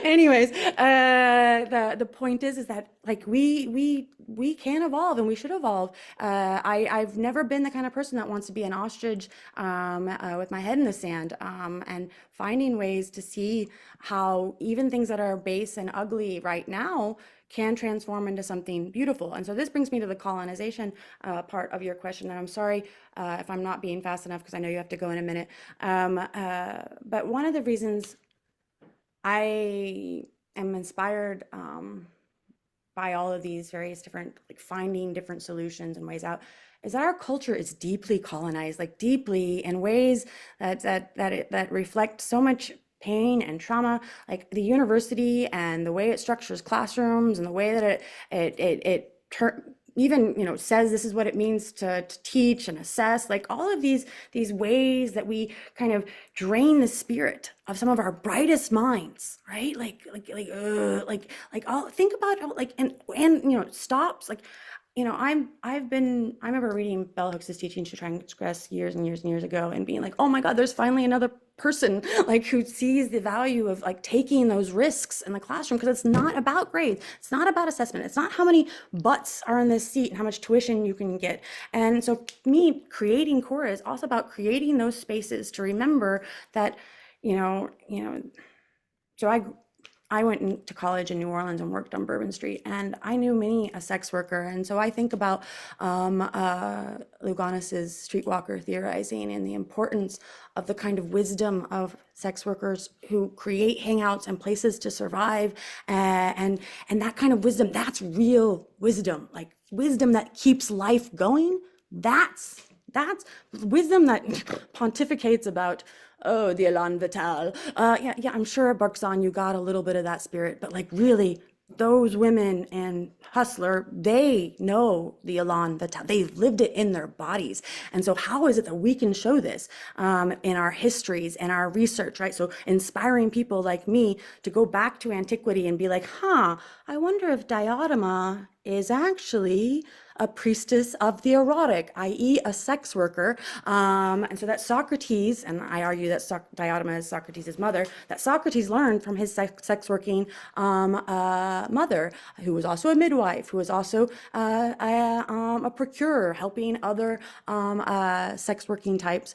Anyways, the point is that like we can evolve and we should evolve. I've never been the kind of person that wants to be an ostrich with my head in the sand, and finding ways to see how even things that are base and ugly right now can transform into something beautiful. And so this brings me to the colonization part of your question. And I'm sorry if I'm not being fast enough, because I know you have to go in a minute. But one of the reasons I am inspired by all of these various different, like finding different solutions and ways out, is that our culture is deeply colonized, like deeply in ways that reflect so much pain and trauma. Like the university and the way it structures classrooms and the way that it even, you know, says this is what it means to teach and assess, like all of these ways that we kind of drain the spirit of some of our brightest minds, right? Like all, think about like, and you know, stops, like, you know, I remember reading Bell Hooks' Teaching to Transgress years and years and years ago and being like, oh my God, there's finally another person like who sees the value of like taking those risks in the classroom, because it's not about grades, it's not about assessment, it's not how many butts are in this seat and how much tuition you can get. And so me creating Khora is also about creating those spaces to remember that, you know, so I went to college in New Orleans and worked on Bourbon Street, and I knew many a sex worker. And so I think about Lugonis's Streetwalker theorizing and the importance of the kind of wisdom of sex workers who create hangouts and places to survive, and that kind of wisdom, that's real wisdom, like wisdom that keeps life going. That's wisdom that pontificates about, oh, the elan vital. Yeah, I'm sure, Barkzon, you got a little bit of that spirit, but like really, those women and Hustler, they know the elan vital. They've lived it in their bodies. And so how is it that we can show this in our histories and our research, right? So inspiring people like me to go back to antiquity and be like, I wonder if Diotima is actually a priestess of the erotic, i.e. a sex worker. And so that Socrates, and I argue that Diotima is Socrates' mother, that Socrates learned from his sex working mother, who was also a midwife, who was also a procurer, helping other sex working types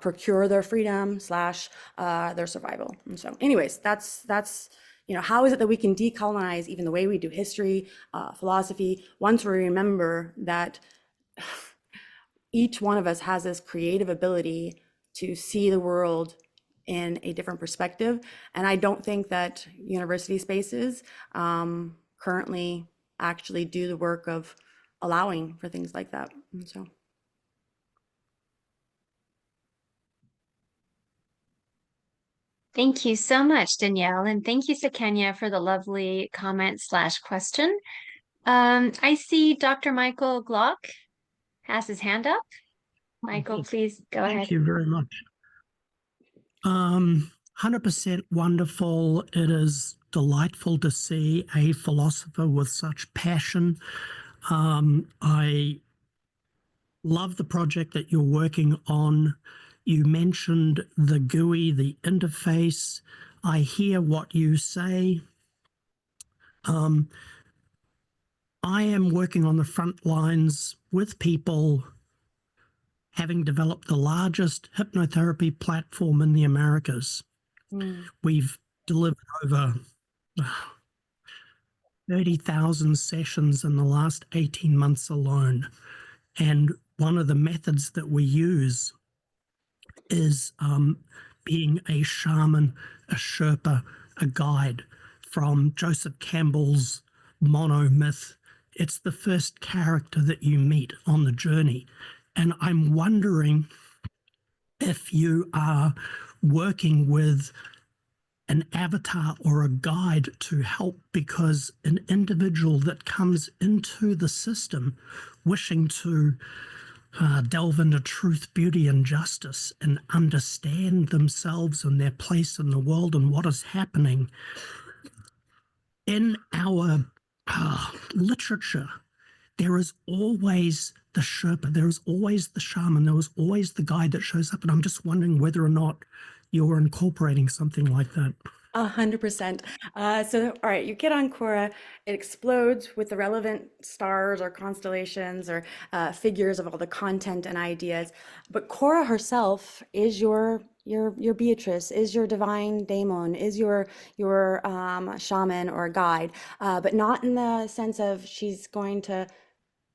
procure their freedom / their survival. And so anyways, that's you know, how is it that we can decolonize even the way we do history, philosophy, once we remember that each one of us has this creative ability to see the world in a different perspective. And I don't think that university spaces currently actually do the work of allowing for things like that. And so. Thank you so much, Danielle, and thank you, Sakenya, for the lovely comment slash question. I see Dr. Michael Glock has his hand up. Michael, Yes, please go thank ahead. you very much. 100% wonderful. It is delightful to see a philosopher with such passion. I love the project that you're working on. You mentioned the GUI, the interface. I hear what you say. I am working on the front lines with people, having developed the largest hypnotherapy platform in the Americas. We've delivered over 30,000 sessions in the last 18 months alone. And one of the methods that we use is being a shaman, a Sherpa, a guide from Joseph Campbell's monomyth. It's the first character that you meet on the journey. And I'm wondering if you are working with an avatar or a guide to help, because an individual that comes into the system wishing to delve into truth, beauty, and justice and understand themselves and their place in the world and what is happening in our literature, there is always the Sherpa, there is always the shaman, there is always the guide that shows up. And I'm just wondering whether or not you're incorporating something like that. 100%. So, all right, you get on Khora, it explodes with the relevant stars or constellations or figures of all the content and ideas. But Khora herself is your Beatrice, is your divine daemon, is your shaman or guide, but not in the sense of she's going to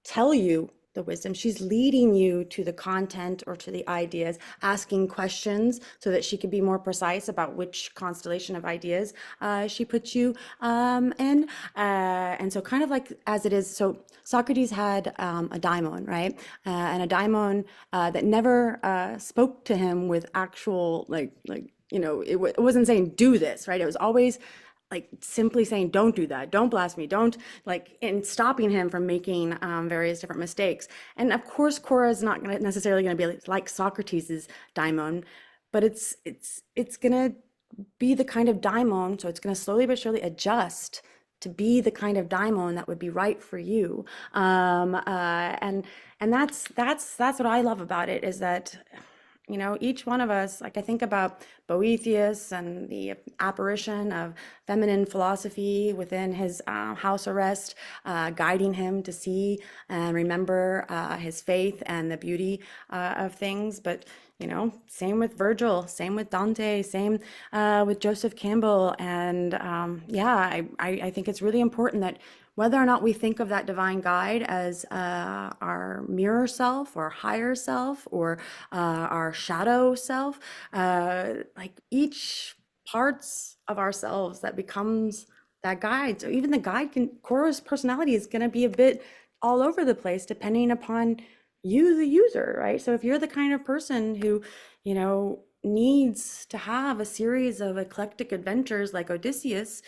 tell you the wisdom. She's leading you to the content or to the ideas, asking questions so that she can be more precise about which constellation of ideas she puts you in. And so kind of like as it is, so Socrates had a daimon, right? And a daimon that never spoke to him with actual, it wasn't saying do this, right? It was always like simply saying, don't do that, don't blaspheme, don't, like, and stopping him from making various different mistakes. And of course, Khora is not necessarily going to be like Socrates's daimon, but it's going to be the kind of daimon, so it's going to slowly but surely adjust to be the kind of daimon that would be right for you. And that's what I love about it, is that, you know, each one of us, like I think about Boethius and the apparition of feminine philosophy within his house arrest, guiding him to see and remember his faith and the beauty of things. But, you know, same with Virgil, same with Dante, same with Joseph Campbell. And yeah, I think it's really important that whether or not we think of that divine guide as our mirror self or higher self or our shadow self, like each parts of ourselves that becomes that guide. So even the guide Khora's personality is going to be a bit all over the place depending upon you, the user, right? So if you're the kind of person who, you know, needs to have a series of eclectic adventures like Odysseus,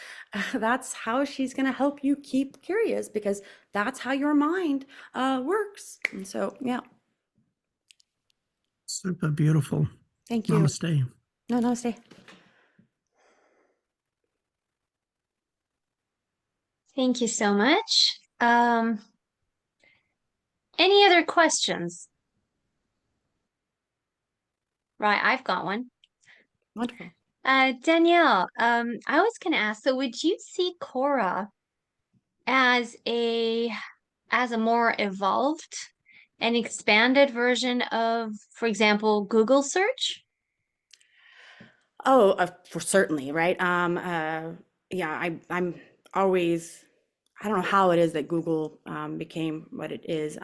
that's how she's going to help you keep curious, because that's how your mind works. And so, yeah. Super beautiful. Thank you. Namaste. No, namaste. Thank you so much. Any other questions? Right, I've got one. Wonderful. Danielle, I was going to ask, so would you see Khora as a more evolved and expanded version of, for example, Google search? Oh, for certainly, right? Yeah, I'm always, I don't know how it is that Google became what it is,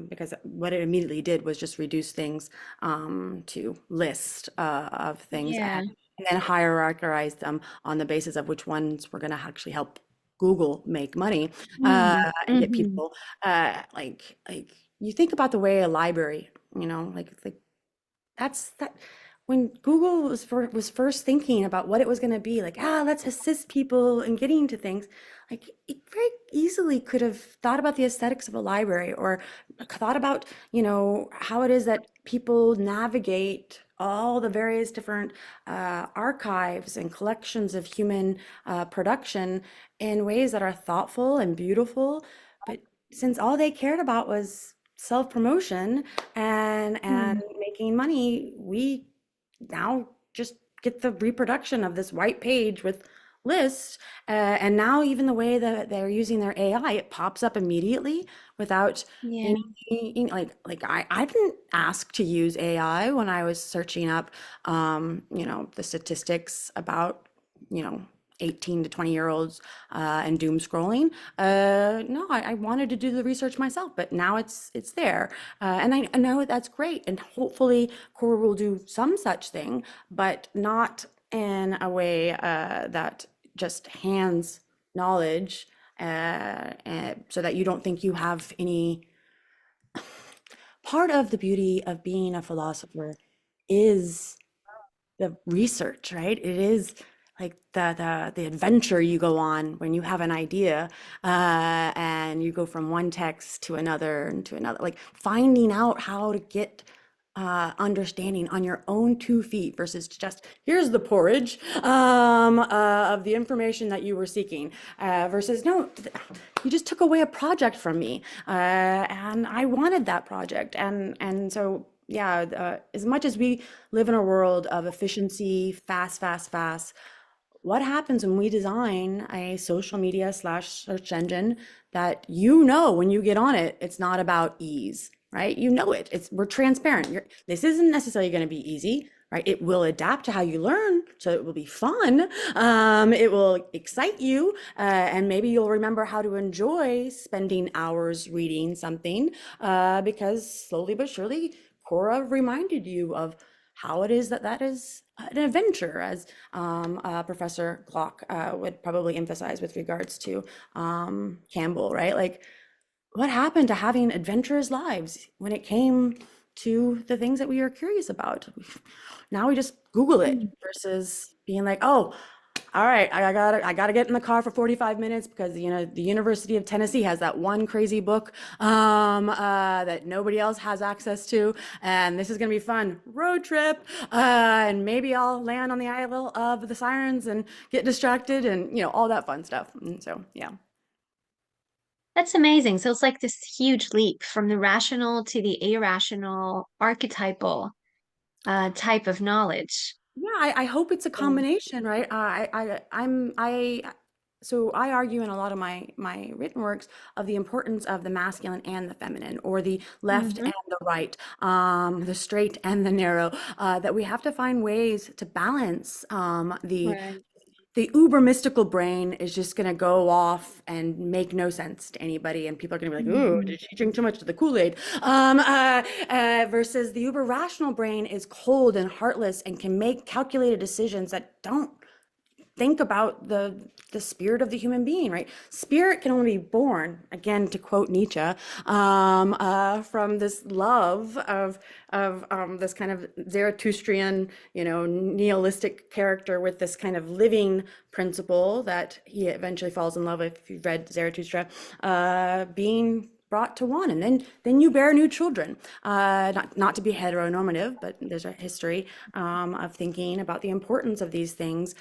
because what it immediately did was just reduce things to list of things, Yeah. and then hierarchize them on the basis of which ones were going to actually help Google make money, Mm, and get mhm. people, like you think about the way a library, like that's that when Google was first thinking about what it was going to be like, let's assist people in getting to things. Like it very easily could have thought about the aesthetics of a library, or thought about, how it is that people navigate all the various different archives and collections of human production in ways that are thoughtful and beautiful. But since all they cared about was self-promotion and Mm. making money, we now just get the reproduction of this white page with lists, and now even the way that they're using their AI, it pops up immediately without Yeah. any like I didn't ask to use AI when I was searching up the statistics about, you know 18 to 20-year-olds and doom scrolling. No, I wanted to do the research myself, but now it's there. And I know that's great. And hopefully Core will do some such thing, but not in a way that just hands knowledge, so that you don't think you have any. Part of the beauty of being a philosopher is the research, right? It is like the adventure you go on when you have an idea, and you go from one text to another and to another, like finding out how to get understanding on your own 2 feet versus just here's the porridge of the information that you were seeking, versus no, you just took away a project from me, and I wanted that project, and so yeah, as much as we live in a world of efficiency, fast, fast, fast, what happens when we design a social media slash search engine that, when you get on it, it's not about ease, right? We're transparent. This isn't necessarily going to be easy, right? It will adapt to how you learn, so it will be fun. It will excite you, and maybe you'll remember how to enjoy spending hours reading something, because slowly but surely, Khora reminded you of how it is that is an adventure, as Professor Clock would probably emphasize with regards to Campbell, right? Like, what happened to having adventurous lives when it came to the things that we are curious about? Now we just Google it Mm. versus being like, oh, all right, I gotta get in the car for 45 minutes because the University of Tennessee has that one crazy book that nobody else has access to, and this is gonna be fun road trip, and maybe I'll land on the Isle of the Sirens and get distracted and all that fun stuff. And so yeah. That's amazing. So it's like this huge leap from the rational to the irrational archetypal type of knowledge. Yeah, I hope it's a Mm. combination, right? So I argue in a lot of my written works of the importance of the masculine and the feminine, or the left Mhm. and the right, the straight and the narrow. That we have to find ways to balance Right. the uber mystical brain is just going to go off and make no sense to anybody, and people are going to be like, "Ooh, Mhm. did she drink too much of the Kool-Aid?" Versus the uber rational brain is cold and heartless and can make calculated decisions that don't think about the spirit of the human being, right? Spirit can only be born, again, to quote Nietzsche, from this love of this kind of Zarathustrian, nihilistic character with this kind of living principle that he eventually falls in love with, if you've read Zarathustra, being brought to one, and then you bear new children, not to be heteronormative, but there's a history of thinking about the importance of these things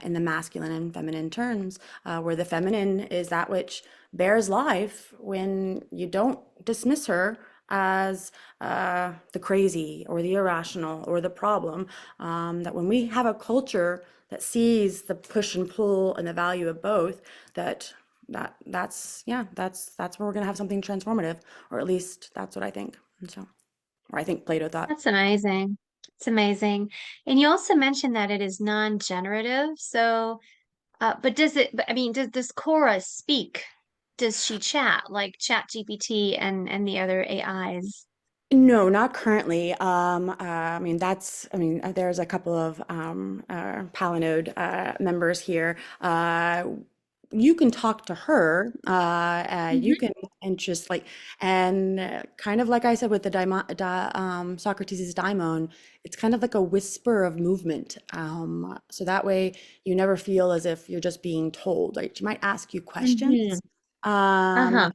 in the masculine and feminine terms, where the feminine is that which bears life when you don't dismiss her as the crazy or the irrational or the problem. That when we have a culture that sees the push and pull and the value of both, that's where we're gonna have something transformative, or at least that's what I think. And so, or I think Plato thought. That's amazing. It's amazing. And you also mentioned that it is non-generative. So, but I mean, does Cora speak? Does she chat like Chat GPT and the other AIs? No, not currently. There's a couple of Palinode members here. you can talk to her, you can, and just like, and kind of like I said with the Socrates' daimon, it's kind of like a whisper of movement. So that way you never feel as if you're just being told. Like, she might ask you questions. Uh-huh.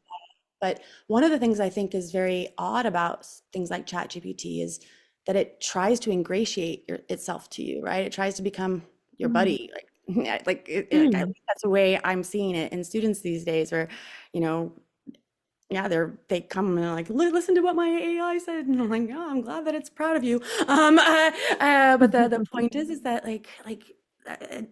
But one of the things I think is very odd about things like ChatGPT is that it tries to ingratiate itself to you, right? It tries to become your buddy. Like, like, at least that's the way I'm seeing it in students these days, where, you know, yeah, they come and they're like, listen to what my AI said, and I'm like, oh, I'm glad that it's proud of you. But the point is that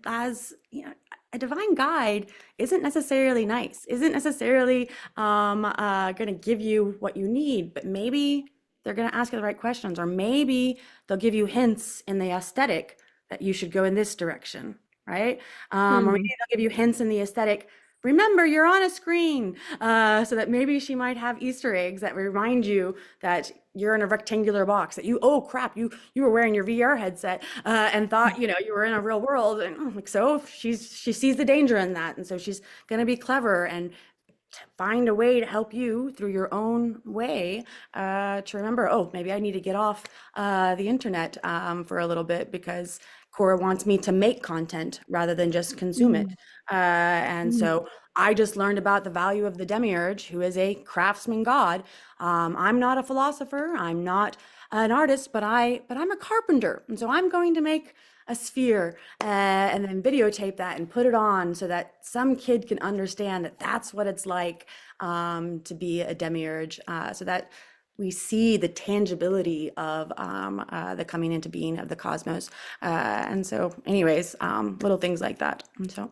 as you know, a divine guide isn't necessarily nice, isn't necessarily going to give you what you need, but maybe they're going to ask you the right questions, or maybe they'll give you hints in the aesthetic that you should go in this direction, right? Or maybe they'll give you hints in the aesthetic. Remember, you're on a screen, so that maybe she might have Easter eggs that remind you that you're in a rectangular box, that oh crap, you were wearing your VR headset and thought, you know, you were in a real world. And like, so she sees the danger in that. And so she's going to be clever and find a way to help you through your own way to remember, oh, maybe I need to get off the internet for a little bit, because Khora wants me to make content rather than just consume it. And so I just learned about the value of the demiurge, who is a craftsman god. I'm not a philosopher, I'm not an artist, but I'm a carpenter. And so I'm going to make a sphere and then videotape that and put it on so that some kid can understand that that's what it's like to be a demiurge, so that we see the tangibility of the coming into being of the cosmos. And so anyways, little things like that. And so,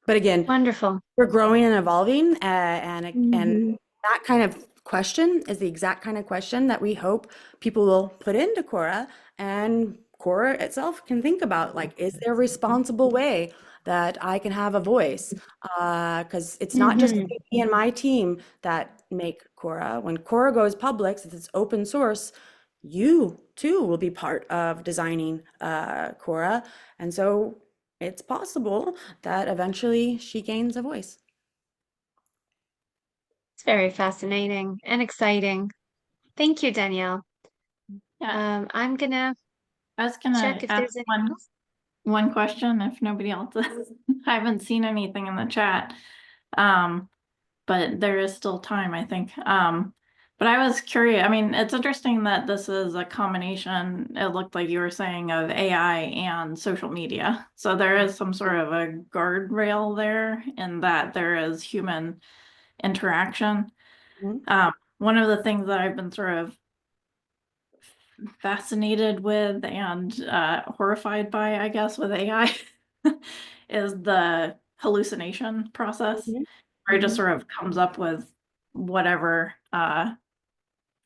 but again, Wonderful. we're growing and evolving, and that kind of question is the exact kind of question that we hope people will put into Khora, and Khora itself can think about, like, is there a responsible way that I can have a voice? Because it's not just me and my team that make Khora. When Khora goes public, since it's open source, you too will be part of designing Khora. And so it's possible that eventually she gains a voice. It's very fascinating and exciting. Thank you, Danielle. Yeah, I'm gonna I was gonna check if ask there's anything else. one question if nobody else is. I haven't seen anything in the chat. But there is still time, I think. But I was curious. I mean, it's interesting that this is a combination, it looked like you were saying, of AI and social media. So there is some sort of a guardrail there in that there is human interaction. One of the things that I've been sort of fascinated with and horrified by, I guess, with AI is the hallucination process, where it just sort of comes up with whatever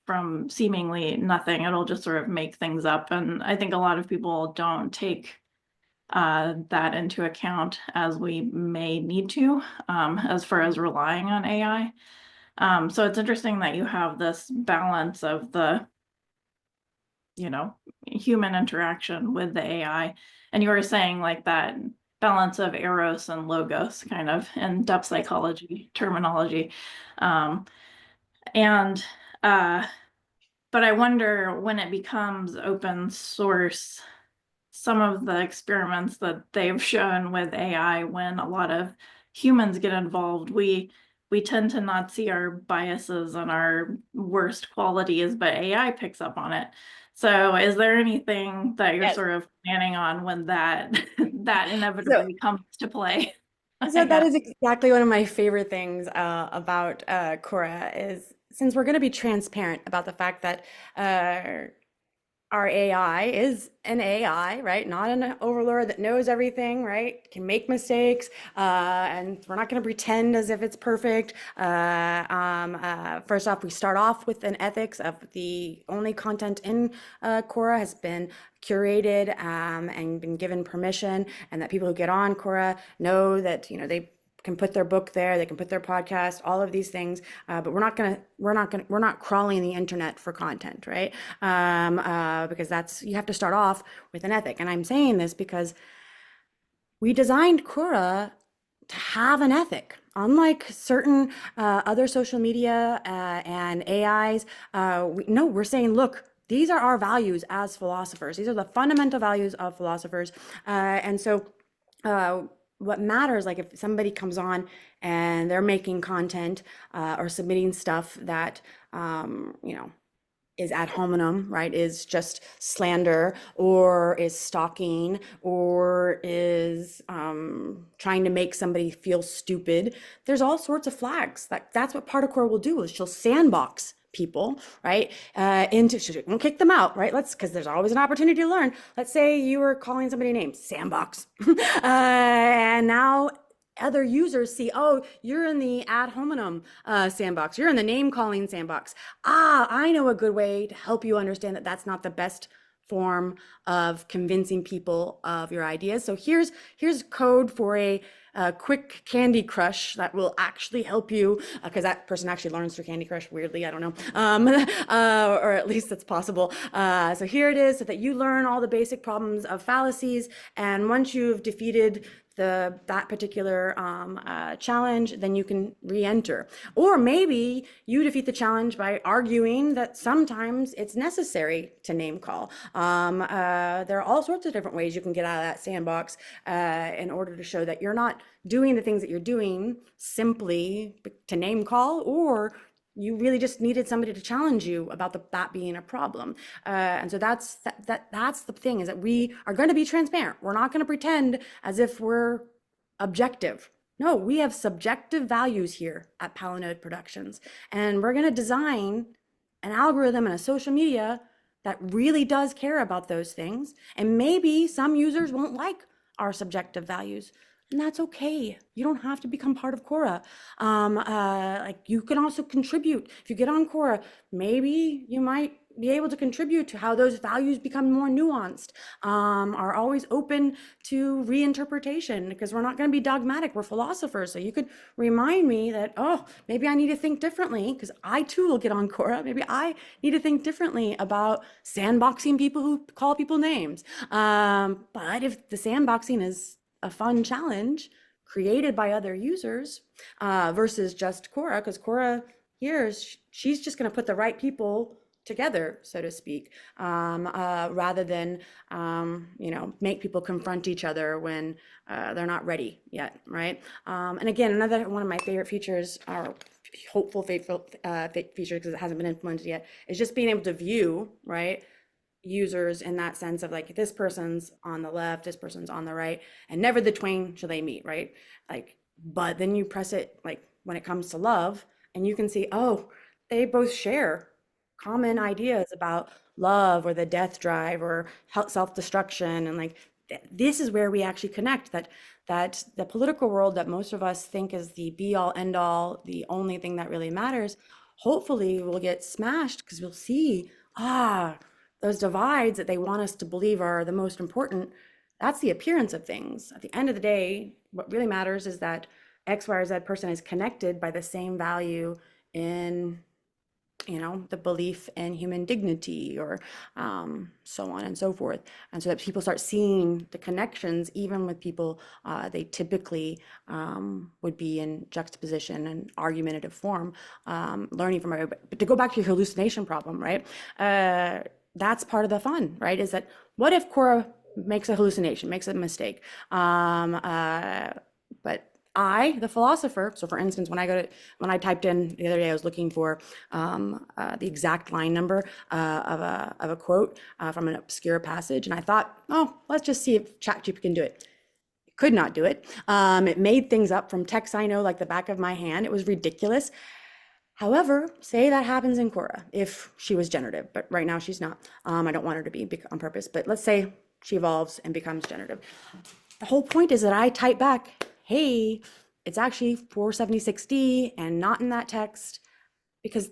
from seemingly nothing. It'll just sort of make things up. And I think a lot of people don't take that into account as we may need to, as far as relying on AI. So it's interesting that you have this balance of the, you know, human interaction with the AI. And you were saying like that balance of eros and logos, kind of in depth psychology terminology. But I wonder, when it becomes open source, some of the experiments that they've shown with AI, when a lot of humans get involved, we tend to not see our biases and our worst qualities, but AI picks up on it. So is there anything that you're sort of planning on when that inevitably comes to play? So that is exactly one of my favorite things about Khora, is since we're going to be transparent about the fact that our AI is an AI, right? Not an overlord that knows everything, right? Can make mistakes, and we're not going to pretend as if it's perfect. First off, we start off with an ethics of the only content in Khora has been curated and been given permission, and that people who get on Khora know that, you know, they can put their book there, they can put their podcast, all of these things, but we're not crawling the internet for content, right? Because you have to start off with an ethic. And I'm saying this because we designed Khora to have an ethic. Unlike certain other social media and AIs, we're saying, look, these are our values as philosophers. These are the fundamental values of philosophers. And so what matters, like if somebody comes on and they're making content or submitting stuff that, is ad hominem, right, is just slander or is stalking or is trying to make somebody feel stupid, there's all sorts of flags. That's what Part of Khora will do, is she'll sandbox people, right, she won't kick them out, right, because there's always an opportunity to learn. Let's say you were calling somebody names, sandbox, and now other users see, oh, you're in the ad hominem sandbox, you're in the name calling sandbox. I know a good way to help you understand that that's not the best form of convincing people of your ideas. So here's code for a quick Candy Crush that will actually help you, because that person actually learns through Candy Crush, weirdly, I don't know, or at least that's possible. So here it is, so that you learn all the basic problems of fallacies, and once you've defeated that particular challenge, then you can re-enter. Or maybe you defeat the challenge by arguing that sometimes it's necessary to name call. There are all sorts of different ways you can get out of that sandbox in order to show that you're not doing the things that you're doing simply to name call, or you really just needed somebody to challenge you about that being a problem. And so that's the thing, is that we are going to be transparent. We're not going to pretend as if we're objective. No, we have subjective values here at Palinode Productions. And we're going to design an algorithm and a social media that really does care about those things. And maybe some users won't like our subjective values. And that's okay. You don't have to become part of Khora. Like, you can also contribute. If you get on Khora, maybe you might be able to contribute to how those values become more nuanced, are always open to reinterpretation, because we're not going to be dogmatic. We're philosophers. So you could remind me that, oh, maybe I need to think differently, because I too will get on Khora. Maybe I need to think differently about sandboxing people who call people names. But if the sandboxing is a fun challenge created by other users versus just Khora, because Khora here, she's just going to put the right people together, so to speak, rather than make people confront each other when they're not ready yet, right? And again, another one of my favorite features, or hopeful feature, because it hasn't been implemented yet, is just being able to view, right, users in that sense of, like, this person's on the left, this person's on the right, and never the twain shall they meet, right? Like, but then you press it, like, when it comes to love, and you can see, oh, they both share common ideas about love or the death drive or self-destruction, and like this is where we actually connect. That the political world that most of us think is the be-all end-all, the only thing that really matters, hopefully will get smashed, because we'll see, those divides that they want us to believe are the most important, that's the appearance of things. At the end of the day, what really matters is that X, Y, or Z person is connected by the same value in, the belief in human dignity, or so on and so forth. And so that people start seeing the connections, even with people they typically would be in juxtaposition and argumentative form, learning from everybody. But to go back to your hallucination problem, right? That's part of the fun, right? Is that, what if Khora makes a hallucination, makes a mistake? But I, the philosopher, so for instance, when I typed in the other day, I was looking for the exact line number of a quote from an obscure passage, and I thought, oh, let's just see if ChatGPT can do it. It could not do it. It made things up from text I know like the back of my hand. It was ridiculous. However, say that happens in Khora if she was generative, but right now she's not. I don't want her to be on purpose, but let's say she evolves and becomes generative. The whole point is that I type back, hey, it's actually 476D and not in that text, because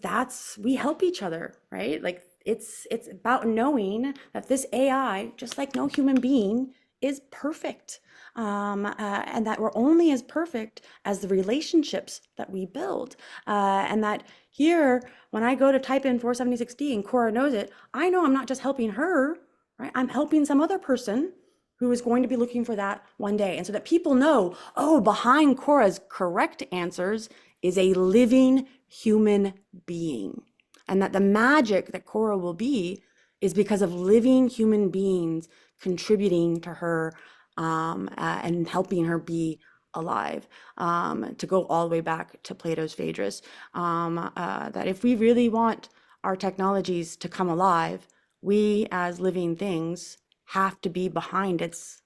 we help each other, right? Like, it's about knowing that this AI, just like no human being, is perfect. And that we're only as perfect as the relationships that we build. And that here, when I go to type in 476D and Khora knows it, I know I'm not just helping her, right? I'm helping some other person who is going to be looking for that one day. And so that people know, oh, behind Khora's correct answers is a living human being. And that the magic that Khora will be is because of living human beings contributing to her and helping her be alive. To go all the way back to Plato's Phaedrus, that if we really want our technologies to come alive, we as living things have to be behind its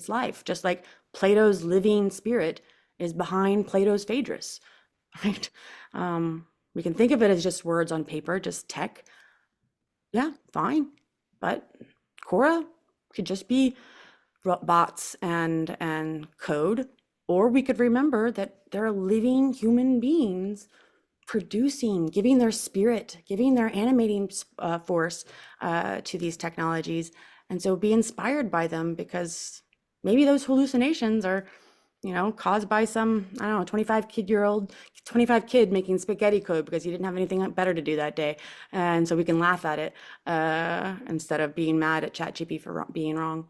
life, just like Plato's living spirit is behind Plato's Phaedrus, right? We can think of it as just words on paper, just tech. Yeah, fine. But Khora could just be bots and code, or we could remember that they're living human beings producing, giving their spirit, giving their animating force to these technologies. And so be inspired by them, because maybe those hallucinations are, you know, caused by some, I don't know, 25 kid making spaghetti code because he didn't have anything better to do that day. And so we can laugh at it instead of being mad at ChatGPT for being wrong.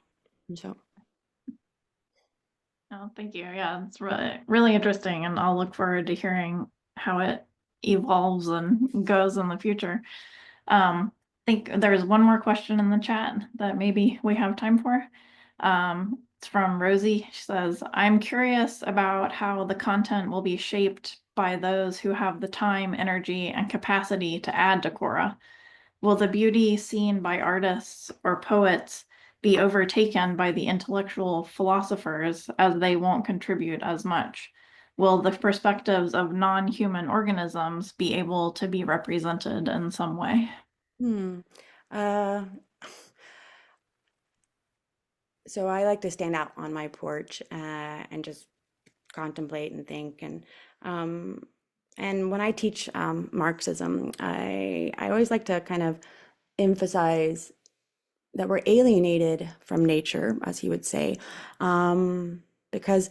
And so. Oh, thank you. Yeah, it's really, really interesting, and I'll look forward to hearing how it evolves and goes in the future. I think there's one more question in the chat that maybe we have time for. It's from Rosie. She says, I'm curious about how the content will be shaped by those who have the time, energy, and capacity to add to Khora. Will the beauty seen by artists or poets be overtaken by the intellectual philosophers, as they won't contribute as much? Will the perspectives of non-human organisms be able to be represented in some way? So I like to stand out on my porch and just contemplate and think. And when I teach Marxism, I always like to kind of emphasize that we're alienated from nature, as he would say, because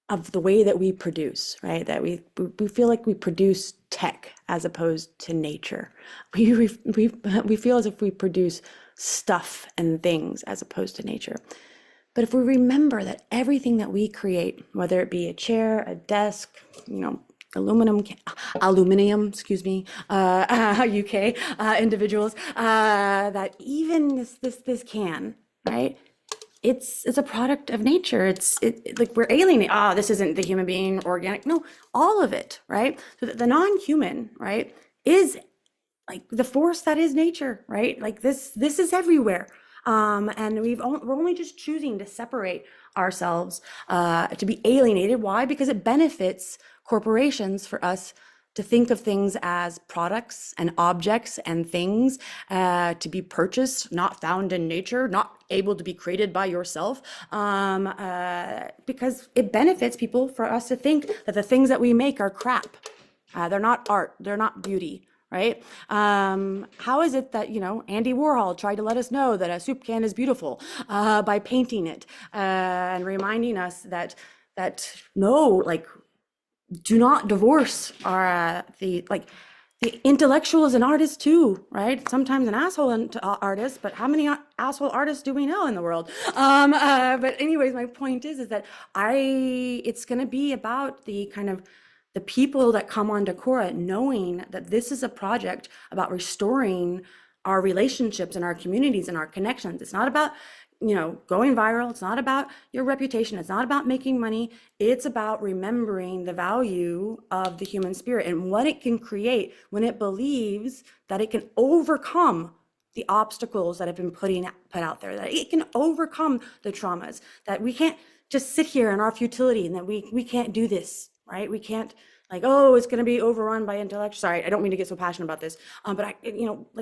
of the way that we produce, right? That we feel like we produce tech as opposed to nature. We feel as if we produce stuff and things as opposed to nature. But if we remember that everything that we create, whether it be a chair, a desk, you know, aluminium, excuse me, UK individuals, that even this can, right? It's a product of nature. It's like we're alienating. This isn't the human being, organic. No, all of it, right? So the non-human, right, is like the force that is nature, right? Like this is everywhere. And we're only just choosing to separate ourselves, to be alienated. Why? Because it benefits corporations for us to think of things as products and objects and things to be purchased, not found in nature, not able to be created by yourself, because it benefits people for us to think that the things that we make are crap. They're not art, they're not beauty. Right? How is it that, you know, Andy Warhol tried to let us know that a soup can is beautiful by painting it and reminding us that no, like, do not divorce the intellectual is an artist too, right? Sometimes an asshole artist, but how many asshole artists do we know in the world? But anyways, my point is that it's going to be about the kind of the people that come onto Khora, knowing that this is a project about restoring our relationships and our communities and our connections. It's not about, you know, going viral. It's not about your reputation. It's not about making money. It's about remembering the value of the human spirit and what it can create when it believes that it can overcome the obstacles that have been put out there, that it can overcome the traumas, that we can't just sit here in our futility and that we can't do this, right? We can't, like, oh, it's going to be overrun by intellect. Sorry, I don't mean to get so passionate about this, but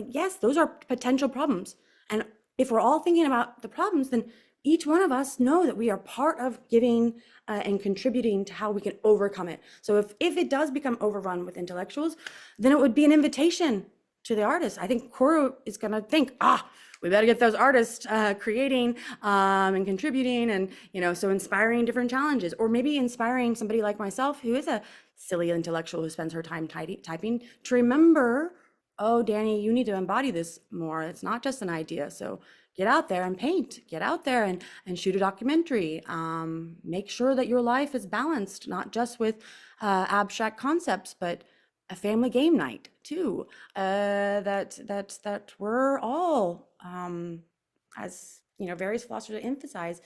yes, those are potential problems. And if we're all thinking about the problems, then each one of us know that we are part of giving and contributing to how we can overcome it. So if it does become overrun with intellectuals, then it would be an invitation to the artists. I think Khora is going to think, we better get those artists creating and contributing, and, you know, so inspiring different challenges, or maybe inspiring somebody like myself who is a silly intellectual who spends her time typing to remember, oh, Danny, you need to embody this more. It's not just an idea. So get out there and paint, get out there and shoot a documentary. Make sure that your life is balanced, not just with abstract concepts, but a family game night too. That we're all, as you know, various philosophers emphasize,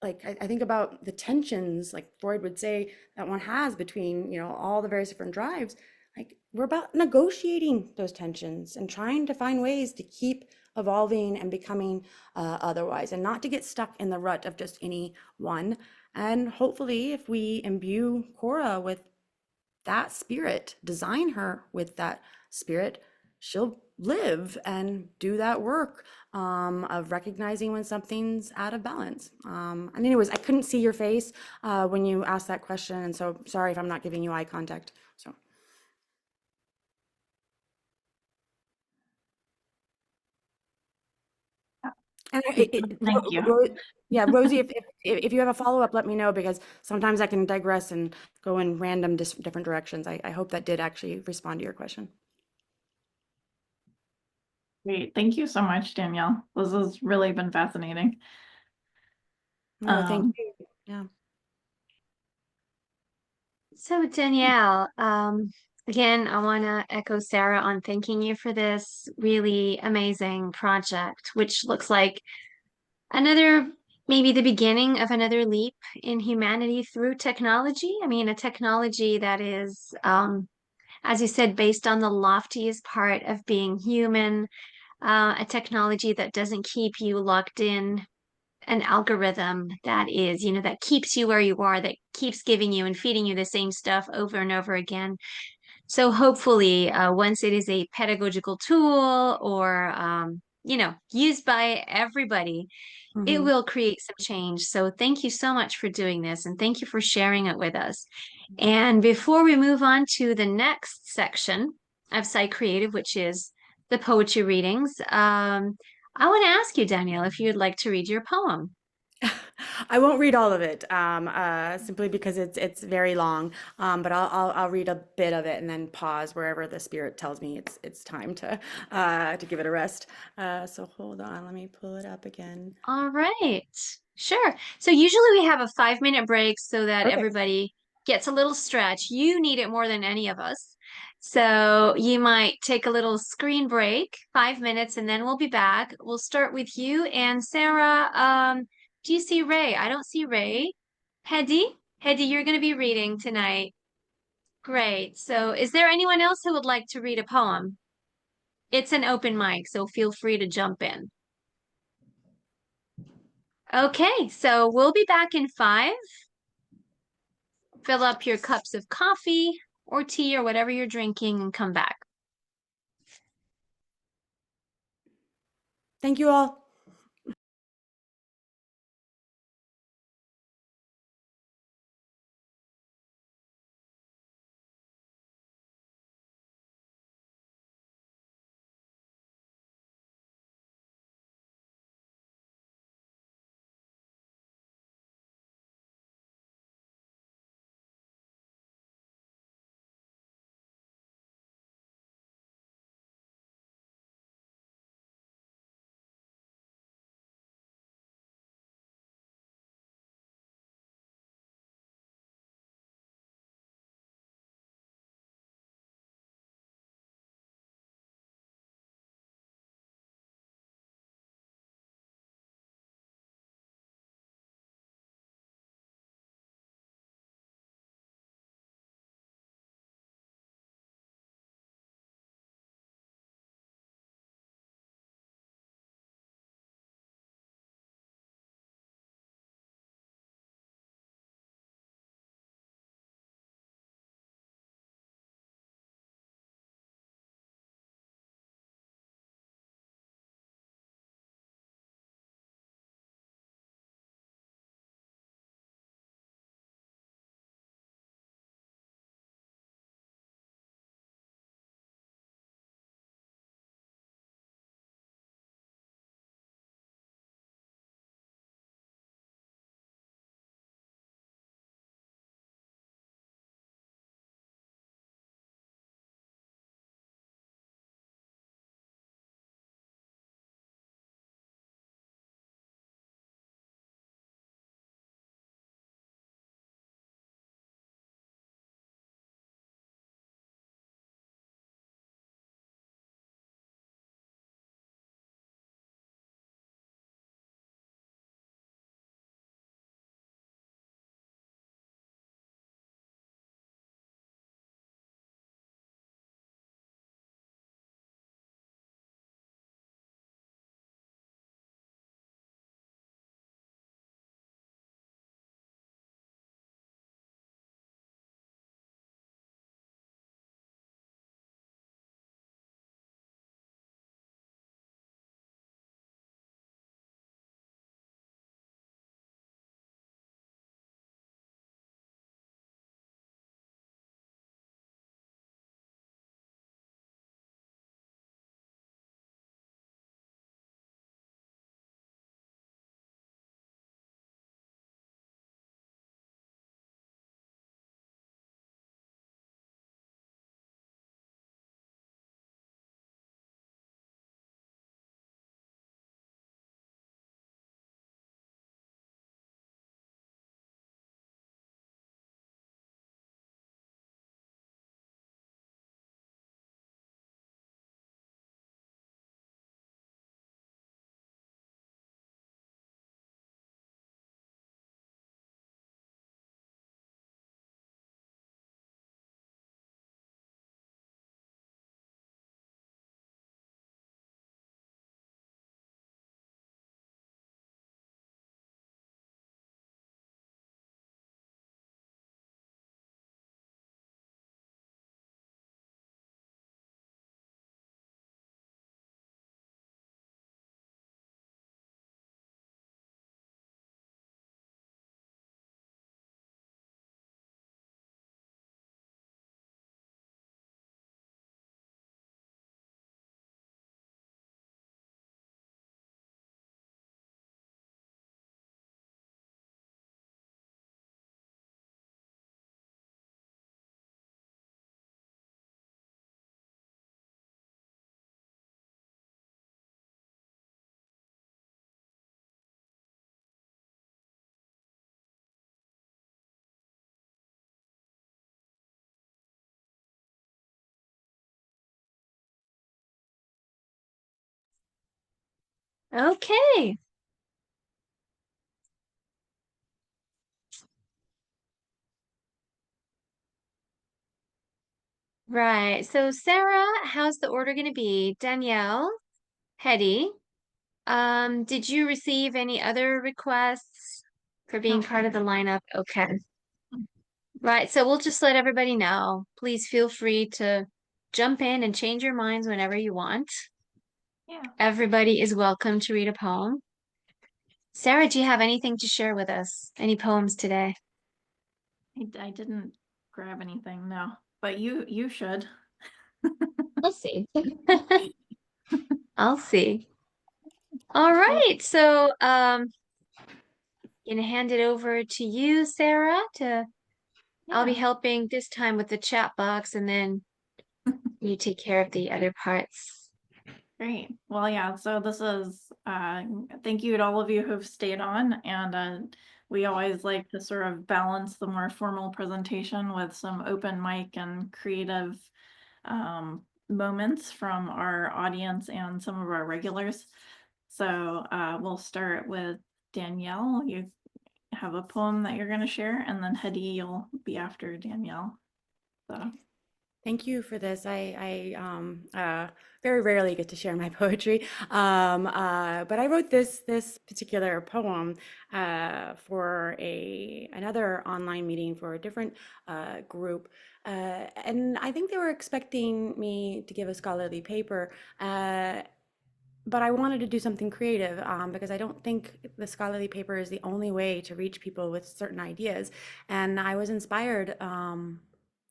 like I think about the tensions, like Freud would say, that one has between, you know, all the various different drives. Like we're about negotiating those tensions and trying to find ways to keep evolving and becoming otherwise, and not to get stuck in the rut of just any one. And hopefully, if we imbue Khora with that spirit, design her with that spirit, she'll live and do that work of recognizing when something's out of balance. And anyways, I couldn't see your face when you asked that question, and so sorry if I'm not giving you eye contact. So. And Thank you. yeah, Rosie, if you have a follow-up, let me know, because sometimes I can digress and go in random different directions. I hope that did actually respond to your question. Great. Thank you so much, Danielle. This has really been fascinating. No, thank you. Yeah. So Danielle, again, I want to echo Sarah on thanking you for this really amazing project, which looks like another, maybe the beginning of another leap in humanity through technology. I mean, a technology that is, as you said, based on the loftiest part of being human, a technology that doesn't keep you locked in an algorithm that is, you know, that keeps you where you are, that keeps giving you and feeding you the same stuff over and over again. So hopefully, once it is a pedagogical tool or, you know, used by everybody, it will create some change. So thank you so much for doing this, and thank you for sharing it with us. And before we move on to the next section of Psychreative, which is the poetry readings, I want to ask you, Danielle, if you'd like to read your poem. I won't read all of it, simply because it's very long. But I'll read a bit of it and then pause wherever the spirit tells me it's time to give it a rest. So hold on, let me pull it up again. All right. Sure. So usually we have a 5-minute break so that Perfect. everybody gets a little stretch. You need it more than any of us. So you might take a little screen break, 5 minutes, and then we'll be back. We'll start with you and Sarah. Do you see Ray? I don't see Ray. Hedy? Hedy, you're going to be reading tonight. Great. So is there anyone else who would like to read a poem? It's an open mic, so feel free to jump in. Okay, so we'll be back in 5. Fill up your cups of coffee or tea or whatever you're drinking and come back. Thank you all. Okay. Right. So Sarah, how's the order going to be? Danielle, Hetty, did you receive any other requests for being part of the lineup? Okay. Right. So we'll just let everybody know. Please feel free to jump in and change your minds whenever you want. Yeah. Everybody is welcome to read a poem. Sarah, do you have anything to share with us? Any poems today? I didn't grab anything, no. But you should. I'll see. I'll see. All right. So, gonna hand it over to you, Sarah, I'll be Yeah. helping this time with the chat box and then you take care of the other parts. Great. Well, yeah, so this is thank you to all of you who've stayed on, and we always like to sort of balance the more formal presentation with some open mic and creative moments from our audience and some of our regulars. So we'll start with Danielle. You have a poem that you're going to share, and then Hedy, you'll be after Danielle. So. Thank you for this. I very rarely get to share my poetry, but I wrote this particular poem for another online meeting for a different group, and I think they were expecting me to give a scholarly paper. But I wanted to do something creative because I don't think the scholarly paper is the only way to reach people with certain ideas. And I was inspired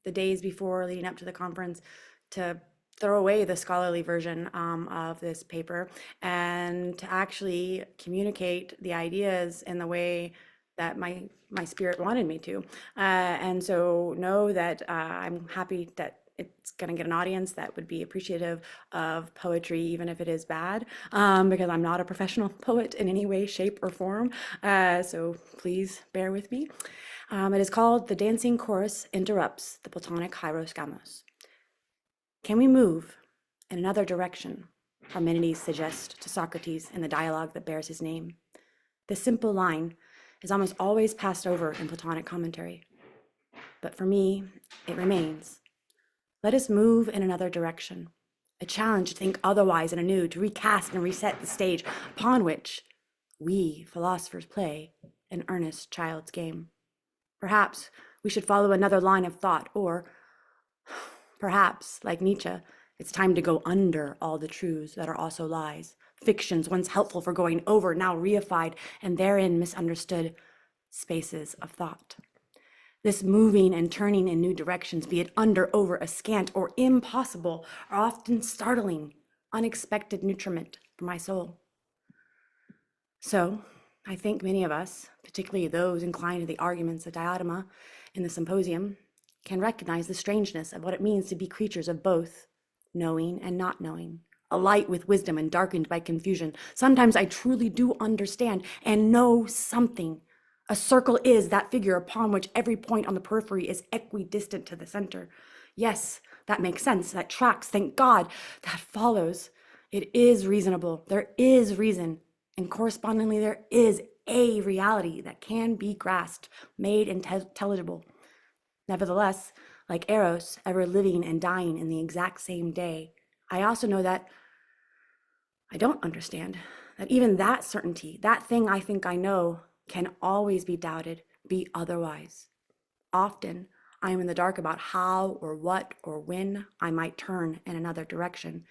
the days before leading up to the conference to throw away the scholarly version of this paper and to actually communicate the ideas in the way that my spirit wanted me to. And so know that I'm happy that it's going to get an audience that would be appreciative of poetry, even if it is bad, because I'm not a professional poet in any way, shape, or form. So please bear with me. It is called The Dancing Chorus Interrupts the Platonic Hieros Gamos. Can we move in another direction? Parmenides suggests to Socrates in the dialogue that bears his name. This simple line is almost always passed over in Platonic commentary. But for me, it remains. Let us move in another direction. A challenge to think otherwise and anew, to recast and reset the stage upon which we philosophers play an earnest child's game. Perhaps we should follow another line of thought, or perhaps, like Nietzsche, it's time to go under all the truths that are also lies, fictions once helpful for going over, now reified, and therein misunderstood spaces of thought. This moving and turning in new directions, be it under, over, askant, or impossible, are often startling, unexpected nutriment for my soul. So, I think many of us, particularly those inclined to the arguments of Diotima in the symposium, can recognize the strangeness of what it means to be creatures of both, knowing and not knowing, alight with wisdom and darkened by confusion. Sometimes I truly do understand and know something. A circle is that figure upon which every point on the periphery is equidistant to the center. Yes, that makes sense. That tracks. Thank God. That follows. It is reasonable. There is reason. And correspondingly, there is a reality that can be grasped, made intelligible. Nevertheless, like Eros, ever living and dying in the exact same day, I also know that I don't understand, that even that certainty, that thing I think I know, can always be doubted, be otherwise. Often, I am in the dark about how or what or when I might turn in another direction.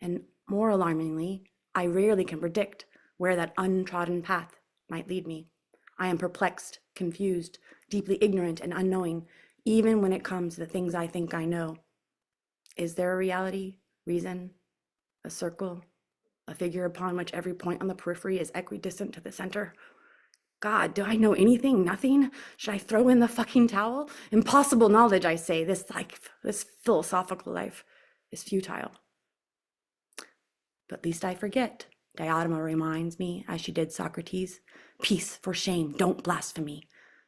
And more alarmingly, I rarely can predict where that untrodden path might lead me. I am perplexed, confused, deeply ignorant and unknowing, even when it comes to the things I think I know. Is there a reality, reason, a circle, a figure upon which every point on the periphery is equidistant to the center? God, do I know anything? Nothing? Should I throw in the fucking towel? Impossible knowledge, I say. This life, this philosophical life, is futile. But least I forget, Diotima reminds me, as she did Socrates. Peace, for shame, don't blaspheme.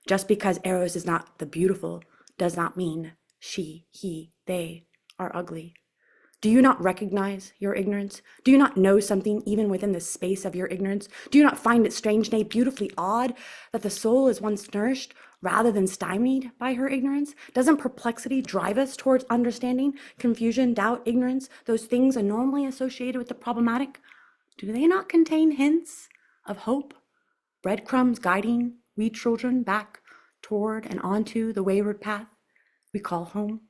Just because Eros is not the beautiful does not mean she, he, they are ugly. Do you not recognize your ignorance? Do you not know something even within the space of your ignorance? Do you not find it strange, nay, beautifully odd, that the soul is once nourished rather than stymied by her ignorance? Doesn't perplexity drive us towards understanding, confusion, doubt, ignorance, those things are normally associated with the problematic? Do they not contain hints of hope, breadcrumbs guiding we children back toward and onto the wayward path we call home?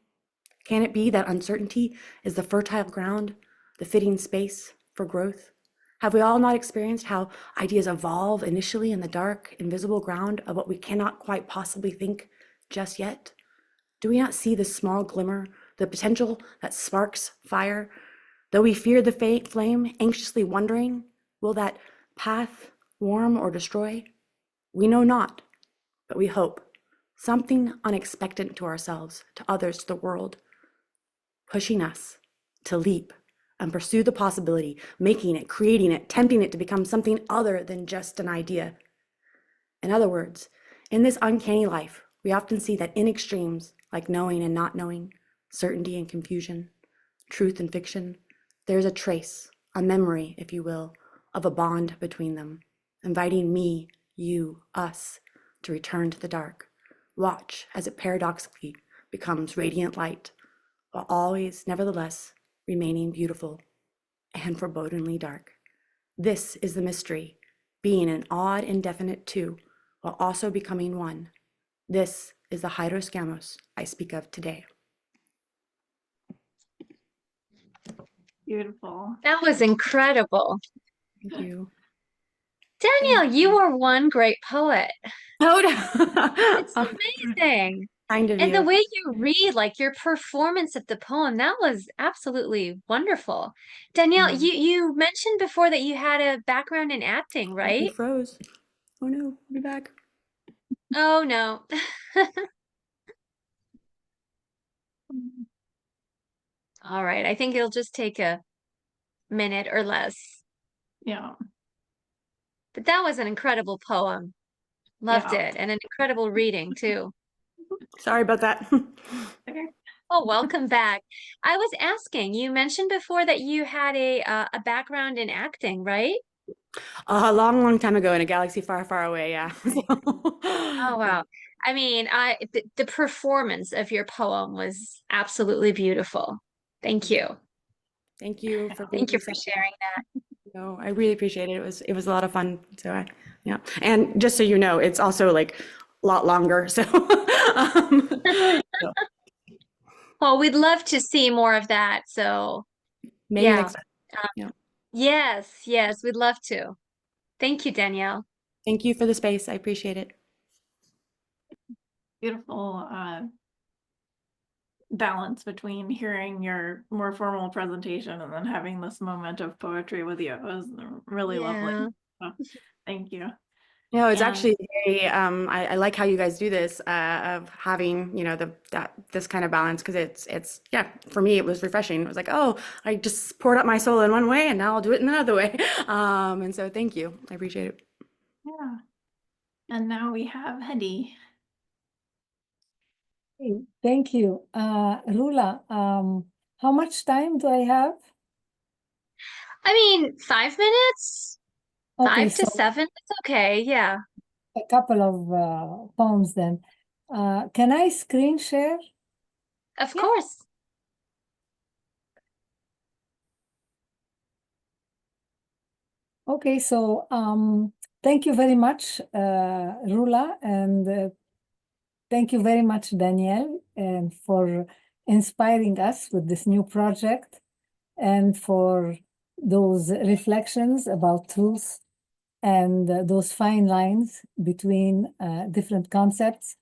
Can it be that uncertainty is the fertile ground, the fitting space for growth? Have we all not experienced how ideas evolve initially in the dark, invisible ground of what we cannot quite possibly think just yet? Do we not see the small glimmer, the potential that sparks fire? Though we fear the flame, anxiously wondering, will that path warm or destroy? We know not, but we hope. Something unexpected to ourselves, to others, to the world, pushing us to leap and pursue the possibility, making it, creating it, tempting it to become something other than just an idea. In other words, in this uncanny life, we often see that in extremes, like knowing and not knowing, certainty and confusion, truth and fiction, there's a trace, a memory, if you will, of a bond between them, inviting me, you, us, to return to the dark. Watch as it paradoxically becomes radiant light, while always, nevertheless, remaining beautiful and forebodingly dark. This is the mystery, being an odd indefinite two, while also becoming one. This is the hydros gamos I speak of today. Beautiful. That was incredible. Thank you. Danielle, you are one great poet. It's Oh, amazing. kind of And the you. way you read, like your performance of the poem, that was absolutely wonderful. Danielle, you mentioned before that you had a background in acting, You right? froze. Oh no, I'll be back. Oh no. All right, I think it'll just take a minute or less. Yeah. But that was an incredible poem. Loved Yeah. it. And an incredible reading too. Sorry about that. Okay. Oh, welcome back. I was asking, you mentioned before that you had a background in acting, right? A long, long time ago in a galaxy far, far away. Yeah. Oh, wow. I mean, the performance of your poem was absolutely beautiful. Thank you. Thank you for being Thank you for receptive. sharing that. No, I really appreciate it. It was a lot of fun. So yeah. And just so you know, it's also like a lot longer. So, so Well, we'd love to see more of that. So, maybe yeah. next time. Yeah. Yes, we'd love to. Thank you, Danielle. Thank you for the space. I appreciate it. Beautiful balance between hearing your more formal presentation and then having this moment of poetry with you. It was really lovely. So, thank you. No, it's Yeah. actually very, I like how you guys do this, of having, this kind of balance, because it's, yeah, for me, it was refreshing. It was like, oh, I just poured out my soul in one way and now I'll do it in another way. And so thank you. I appreciate it. Yeah. And now we have Hedy. Hey, thank you. Rula, how much time do I have? I mean, 5 minutes, Okay, 5 to so 7, it's okay. Yeah, a couple of poems then. Can I screen share? of Yeah. course. Okay, so thank you very much, Rula, and thank you very much, Danielle, and for inspiring us with this new project and for those reflections about truth and those fine lines between different concepts.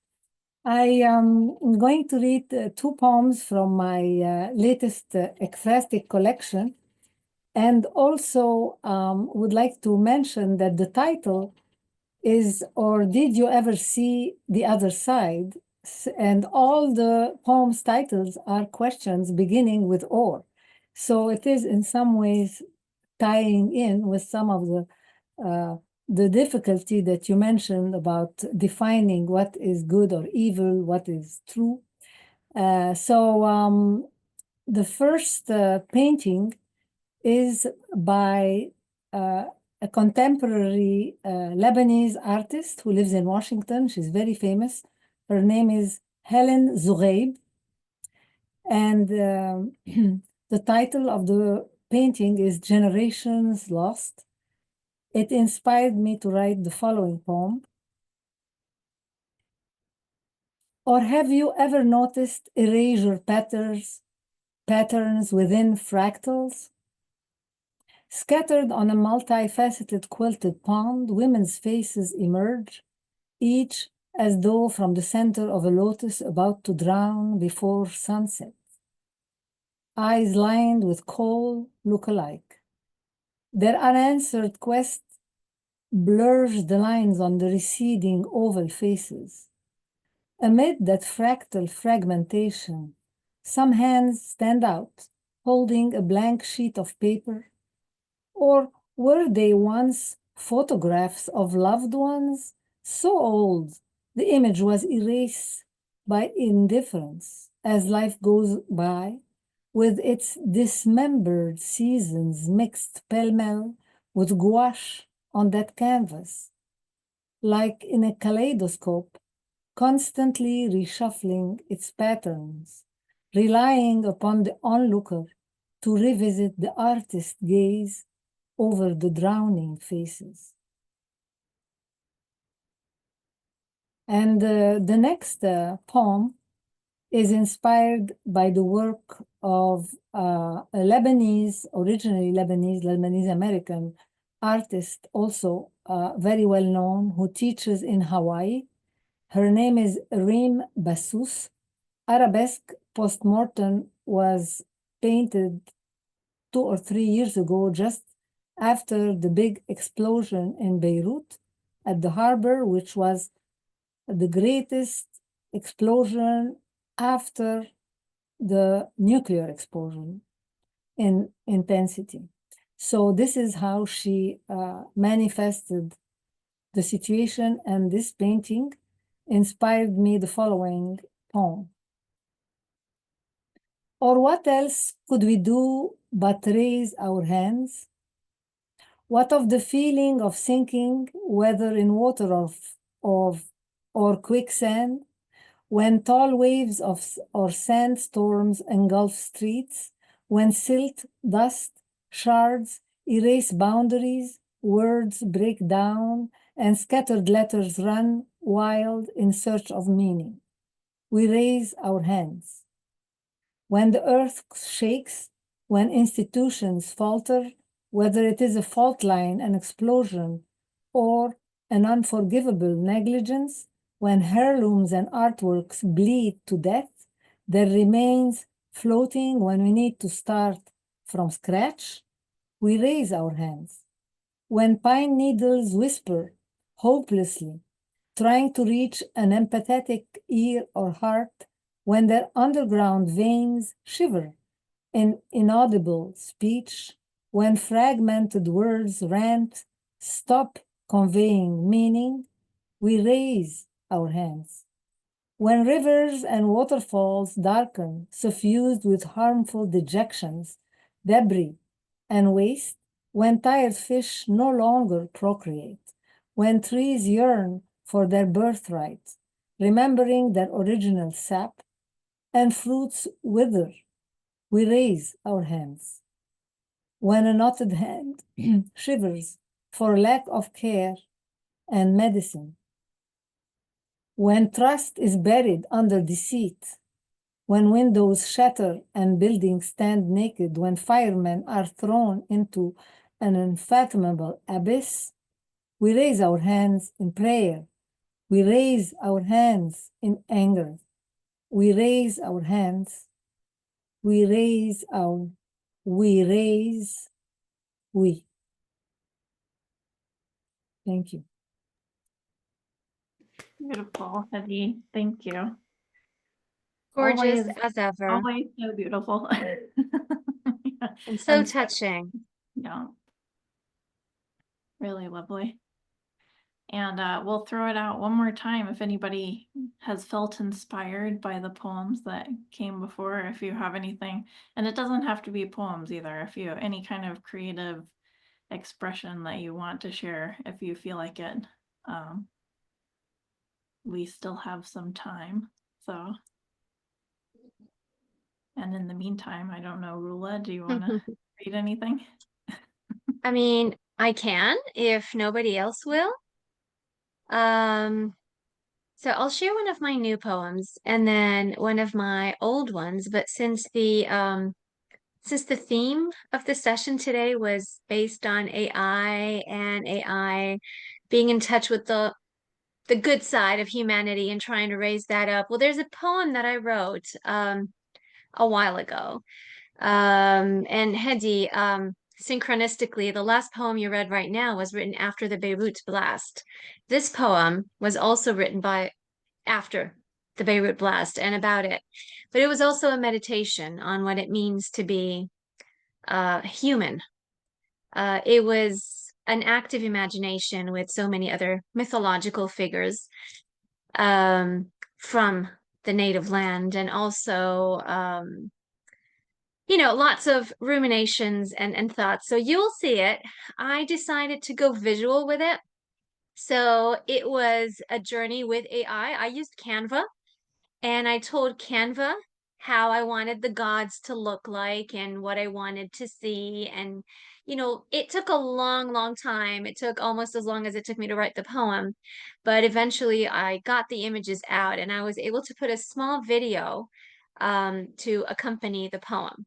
I am going to read 2 poems from my latest ekphrastic collection, and also would like to mention that the title is Or Did You Ever See the Other Side? And all the poems' titles are questions beginning with or. So it is in some ways tying in with some of the difficulty that you mentioned about defining what is good or evil, what is true. So the first painting is by a contemporary Lebanese artist who lives in Washington. She's very famous. Her name is Helen Zoughaib. And the title of the painting is Generations Lost. It inspired me to write the following poem. Or have you ever noticed erasure patterns within fractals? Scattered on a multifaceted quilted pond, women's faces emerge, each as though from the center of a lotus about to drown before sunset. Eyes lined with coal look alike. Their unanswered quest blurs the lines on the receding oval faces. Amid that fractal fragmentation, some hands stand out, holding a blank sheet of paper. Or were they once photographs of loved ones? So old, the image was erased by indifference as life goes by, with its dismembered seasons mixed pell-mell with gouache on that canvas, like in a kaleidoscope, constantly reshuffling its patterns, relying upon the onlooker to revisit the artist's gaze over the drowning faces. And the next poem is inspired by the work of a Lebanese, originally Lebanese American artist, also very well known, who teaches in Hawaii. Her name is Reem Bassous. Arabesque postmortem was painted 2 or 3 years ago, just after the big explosion in Beirut at the harbor, which was the greatest explosion after the nuclear explosion in intensity. So this is how she manifested the situation, and this painting inspired me the following poem. Or what else could we do but raise our hands? What of the feeling of sinking, whether in water or quicksand, when tall waves or sandstorms engulf streets, when silt, dust, shards erase boundaries, words break down, and scattered letters run wild in search of meaning? We raise our hands. When the earth shakes, when institutions falter, whether it is a fault line, an explosion, or an unforgivable negligence, when heirlooms and artworks bleed to death, there remains floating when we need to start from scratch, we raise our hands. When pine needles whisper hopelessly, trying to reach an empathetic ear or heart, when their underground veins shiver in inaudible speech, when fragmented words rant, stop conveying meaning, we raise our hands. When rivers and waterfalls darken, suffused with harmful dejections, debris, and waste, when tired fish no longer procreate, when trees yearn for their birthright, remembering their original sap, and fruits wither, we raise our hands. When a knotted hand shivers for lack of care and medicine, when trust is buried under deceit, when windows shatter and buildings stand naked, when firemen are thrown into an unfathomable abyss, we raise our hands in prayer. We raise our hands in anger. We raise our hands. We raise. Thank you. Beautiful, Hadi. Thank you. Gorgeous Always, as ever. always so beautiful. Yeah. And so And touching. yeah, really lovely. And we'll throw it out one more time if anybody has felt inspired by the poems that came before, if you have anything. And it doesn't have to be poems either. If you any kind of creative expression that you want to share, if you feel like it. We still have some time. So, and in the meantime, I don't know, Rula, do you want to read anything? I mean, I can if nobody else will. So I'll share one of my new poems and then one of my old ones, but since the theme of the session today was based on AI and AI being in touch with the good side of humanity and trying to raise that up. Well, there's a poem that I wrote a while ago. And Hedy, synchronistically, the last poem you read right now was written after the Beirut blast. This poem was also written after the Beirut blast and about it. But it was also a meditation on what it means to be human. It was an active imagination with so many other mythological figures from the native land, and also lots of ruminations and thoughts. So you'll see it. I decided to go visual with it. So it was a journey with AI. I used Canva, and I told Canva how I wanted the gods to look like and what I wanted to see. And, it took a long, long time. It took almost as long as it took me to write the poem. But eventually I got the images out and I was able to put a small video to accompany the poem.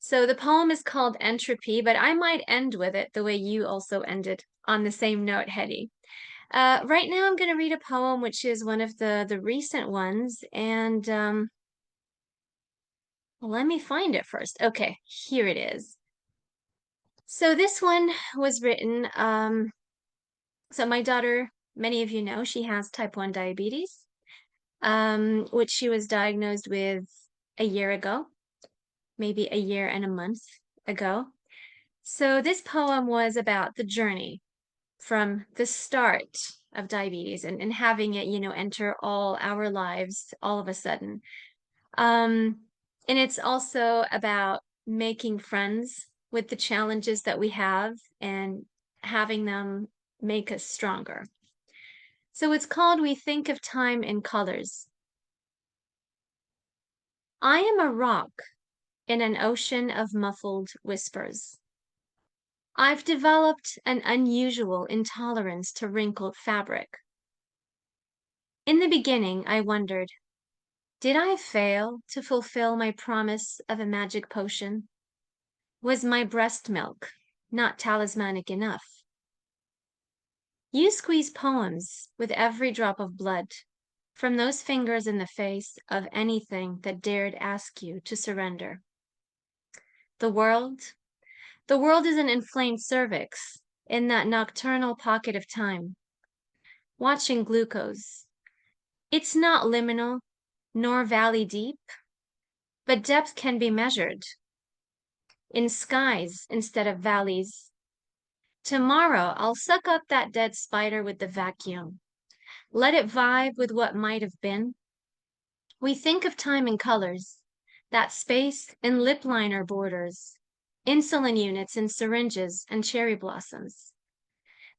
So the poem is called Entropy, but I might end with it the way you also ended, on the same note, Hedy. Right now I'm going to read a poem which is one of the recent ones, and let me find it first. Okay, here it is. So this one was written, so my daughter, many of you know, she has type 1 diabetes, which she was diagnosed with a year ago, maybe a year and a month ago. So this poem was about the journey from the start of diabetes and having it, enter all our lives all of a sudden. And it's also about making friends with the challenges that we have and having them make us stronger. So it's called We Think of Time in Colors. I am a rock in an ocean of muffled whispers. I've developed an unusual intolerance to wrinkled fabric. In the beginning, I wondered, did I fail to fulfill my promise of a magic potion? Was my breast milk not talismanic enough? You squeeze poems with every drop of blood from those fingers in the face of anything that dared ask you to surrender. The world is an inflamed cervix in that nocturnal pocket of time. Watching glucose. It's not liminal, nor valley deep, but depth can be measured in skies instead of valleys. Tomorrow, I'll suck up that dead spider with the vacuum. Let it vibe with what might have been. We think of time in colors, that space in lip liner borders, insulin units in syringes and cherry blossoms.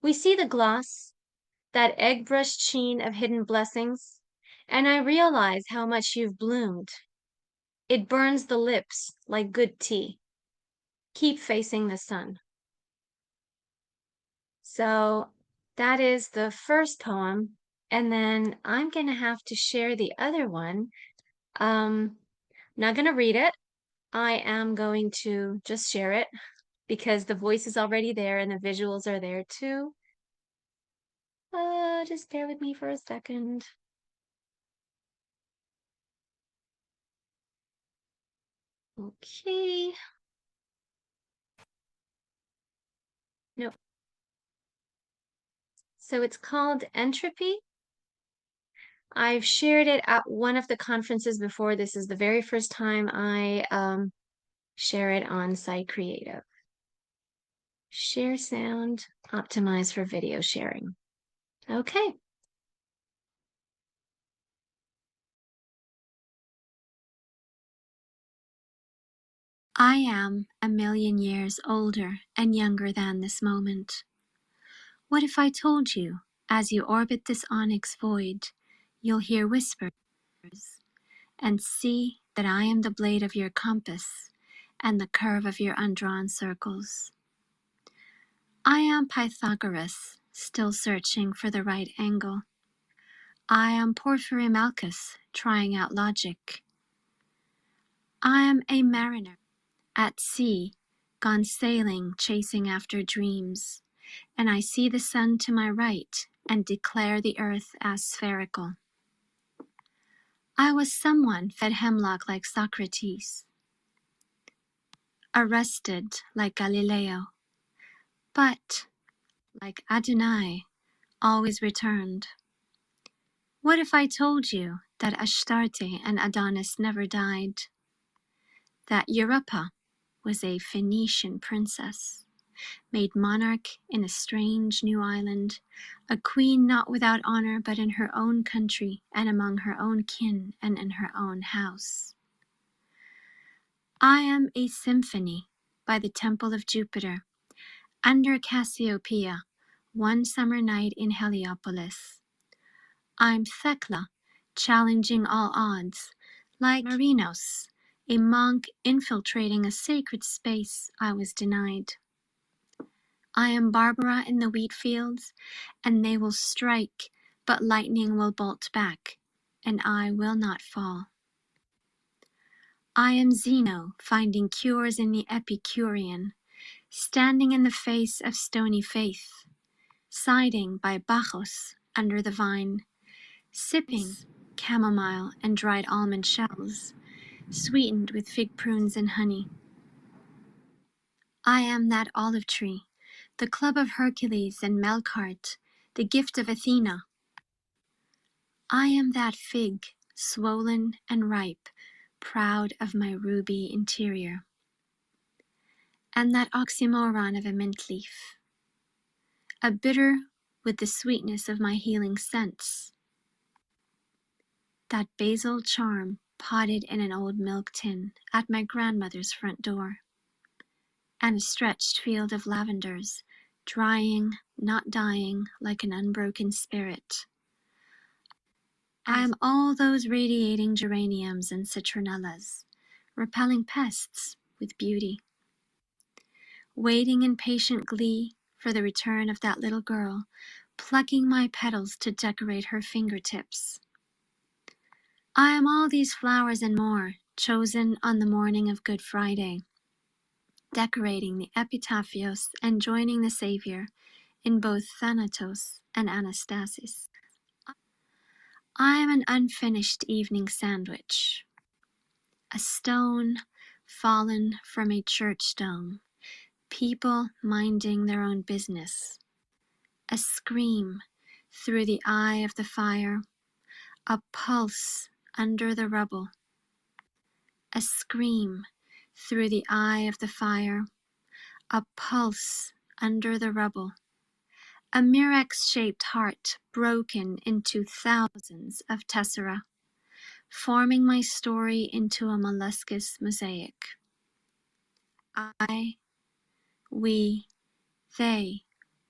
We see the gloss, that egg-brushed sheen of hidden blessings, and I realize how much you've bloomed. It burns the lips like good tea. Keep facing the sun. So that is the first poem, and then I'm going to have to share the other one. I'm not going to read it. I am going to just share it because the voice is already there and the visuals are there too. Just bear with me for a second. Okay. Nope. So it's called Entropy. I've shared it at one of the conferences before. This is the very first time I share it on Psychreative. Share sound, optimize for video sharing. Okay. I am a million years older and younger than this moment. What if I told you, as you orbit this onyx void, you'll hear whispers and see that I am the blade of your compass and the curve of your undrawn circles. I am Pythagoras, still searching for the right angle. I am Porphyry Malchus, trying out logic. I am a mariner at sea, gone sailing, chasing after dreams, and I see the sun to my right and declare the earth as spherical. I was someone fed hemlock like Socrates, arrested like Galileo, but, like Adonai, always returned. What if I told you that Astarte and Adonis never died? That Europa was a Phoenician princess, made monarch in a strange new island, a queen not without honor but in her own country and among her own kin and in her own house. I am a symphony by the temple of Jupiter, under Cassiopeia, one summer night in Heliopolis. I'm Thecla, challenging all odds, like Marinos, a monk infiltrating a sacred space I was denied. I am Barbara in the wheat fields, and they will strike, but lightning will bolt back, and I will not fall. I am Zeno, finding cures in the Epicurean, standing in the face of stony faith, siding by Bacchus under the vine, sipping chamomile and dried almond shells, sweetened with fig prunes and honey. I am that olive tree, the club of Hercules and Melkart, the gift of Athena. I am that fig, swollen and ripe, proud of my ruby interior. And that oxymoron of a mint leaf, a bitter with the sweetness of my healing scents. That basil charm potted in an old milk tin at my grandmother's front door. And a stretched field of lavenders, drying, not dying, like an unbroken spirit. I am all those radiating geraniums and citronellas, repelling pests with beauty. Waiting in patient glee for the return of that little girl, plucking my petals to decorate her fingertips. I am all these flowers and more, chosen on the morning of Good Friday, decorating the epitaphios and joining the Savior in both Thanatos and Anastasis. I am an unfinished evening sandwich, a stone fallen from a church dome, people minding their own business, a scream through the eye of the fire, a pulse under the rubble, a scream through the eye of the fire, a pulse under the rubble, a murex-shaped heart broken into thousands of tessera, forming my story into a molluscous mosaic. I, we, they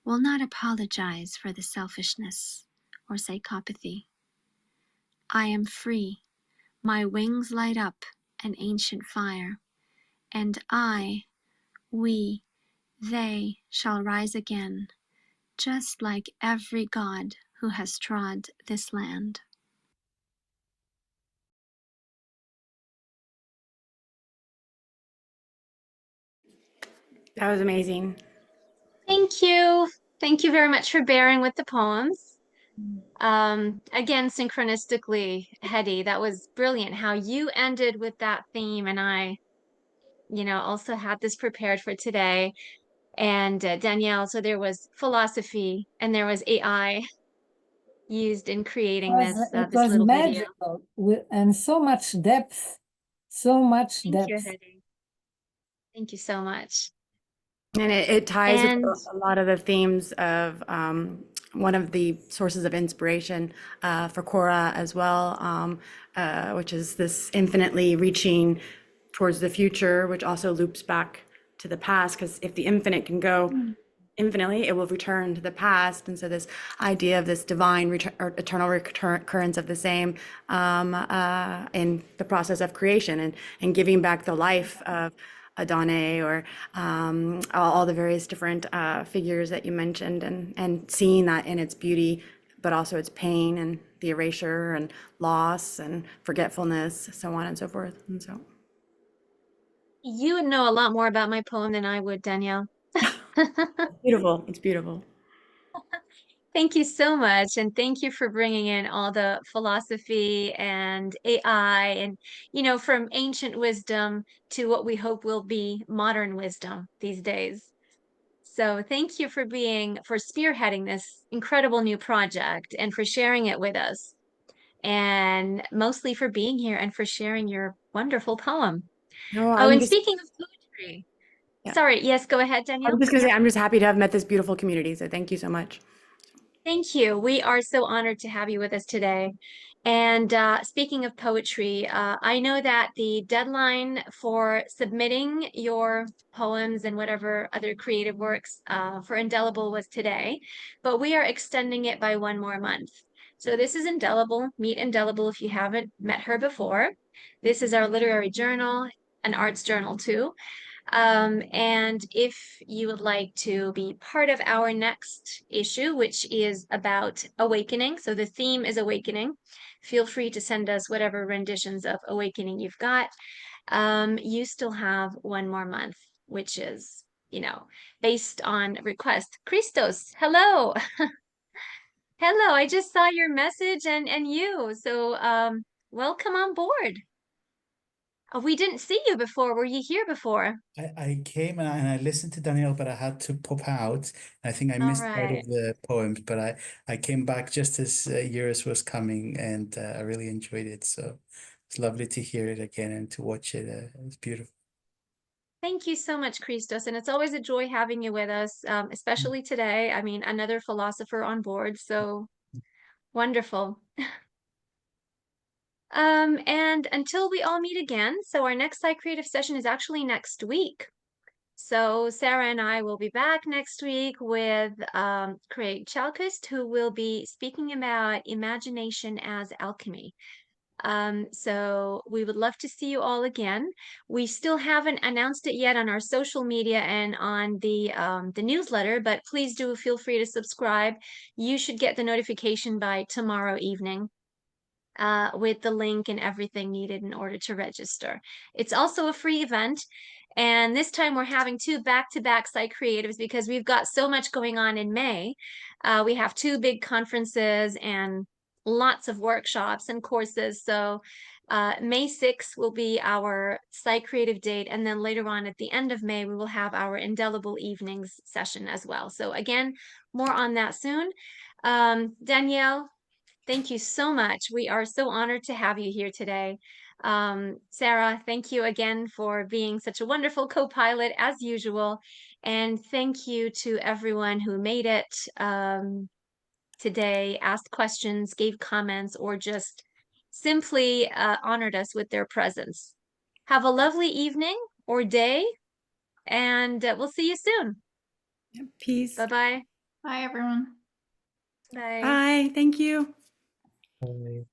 will not apologize for the selfishness or psychopathy. I am free, my wings light up an ancient fire, and I, we, they shall rise again, just like every god who has trod this land. That was amazing. Thank you. Thank you very much for bearing with the poems. Again, synchronistically, Hedy, that was brilliant how you ended with that theme, and I, also had this prepared for today. And Danielle, so there was philosophy and there was AI used in creating It this was little video. magical and so much depth, so much Thank depth. you, Hedy. Thank you so much. And it ties And with a lot of the themes of one of the sources of inspiration for Khora as well, which is this infinitely reaching towards the future, which also loops back to the past, because if the infinite can go infinitely, it will return to the past. And so this idea of this divine or eternal recurrence of the same in the process of creation and giving back the life of Adane or all the various different figures that you mentioned, and seeing that in its beauty, but also its pain and the erasure and loss and forgetfulness, so on and so forth. And so You would know a lot more about my poem than I would, Danielle. beautiful. It's beautiful. Thank you so much. And thank you for bringing in all the philosophy and AI and, from ancient wisdom to what we hope will be modern wisdom these days. So thank you for spearheading this incredible new project and for sharing it with us. And mostly for being here and for sharing your wonderful poem. No, Oh, and speaking of poetry, Yeah. sorry, yes, go ahead, I Danielle. was just going to say, I'm just happy to have met this beautiful community. So thank you so much. Thank you. We are so honored to have you with us today. And speaking of poetry, I know that the deadline for submitting your poems and whatever other creative works for Indelible was today, but we are extending it by one more month. So this is Indelible. Meet Indelible if you haven't met her before. This is our literary journal, an arts journal too. And if you would like to be part of our next issue, which is about awakening, so the theme is awakening, feel free to send us whatever renditions of awakening you've got. You still have one more month, which is, based on request. Christos, hello. Hello, I just saw your message and you. So welcome on board. Oh, we didn't see you before. Were you here before? I came and I listened to Danielle, but I had to pop out. I think I missed part right. of the poems, but I came back just as yours was coming, and I really enjoyed it. So it's lovely to hear it again and to watch it. It's beautiful. Thank you so much, Christos. And it's always a joy having you with us, especially today. I mean, another philosopher on board. So wonderful. And until we all meet again, so our next Psychreative session is actually next week. So Sarah and I will be back next week with Craig Chalkist, who will be speaking about imagination as alchemy. So we would love to see you all again. We still haven't announced it yet on our social media and on the newsletter, but please do feel free to subscribe. You should get the notification by tomorrow evening. With the link and everything needed in order to register. It's also a free event. And this time we're having 2 back-to-back Psychreatives because we've got so much going on in May. We have 2 big conferences and lots of workshops and courses. So May 6th will be our Psychreative date. And then later on at the end of May, we will have our Indelible Evenings session as well. So again, more on that soon. Danielle, thank you so much. We are so honored to have you here today. Sarah, thank you again for being such a wonderful co-pilot as usual. And thank you to everyone who made it today, asked questions, gave comments, or just simply honored us with their presence. Have a lovely evening or day, and we'll see you soon. Peace. Bye-bye. Bye, everyone. Bye. Bye. Thank you. Bye.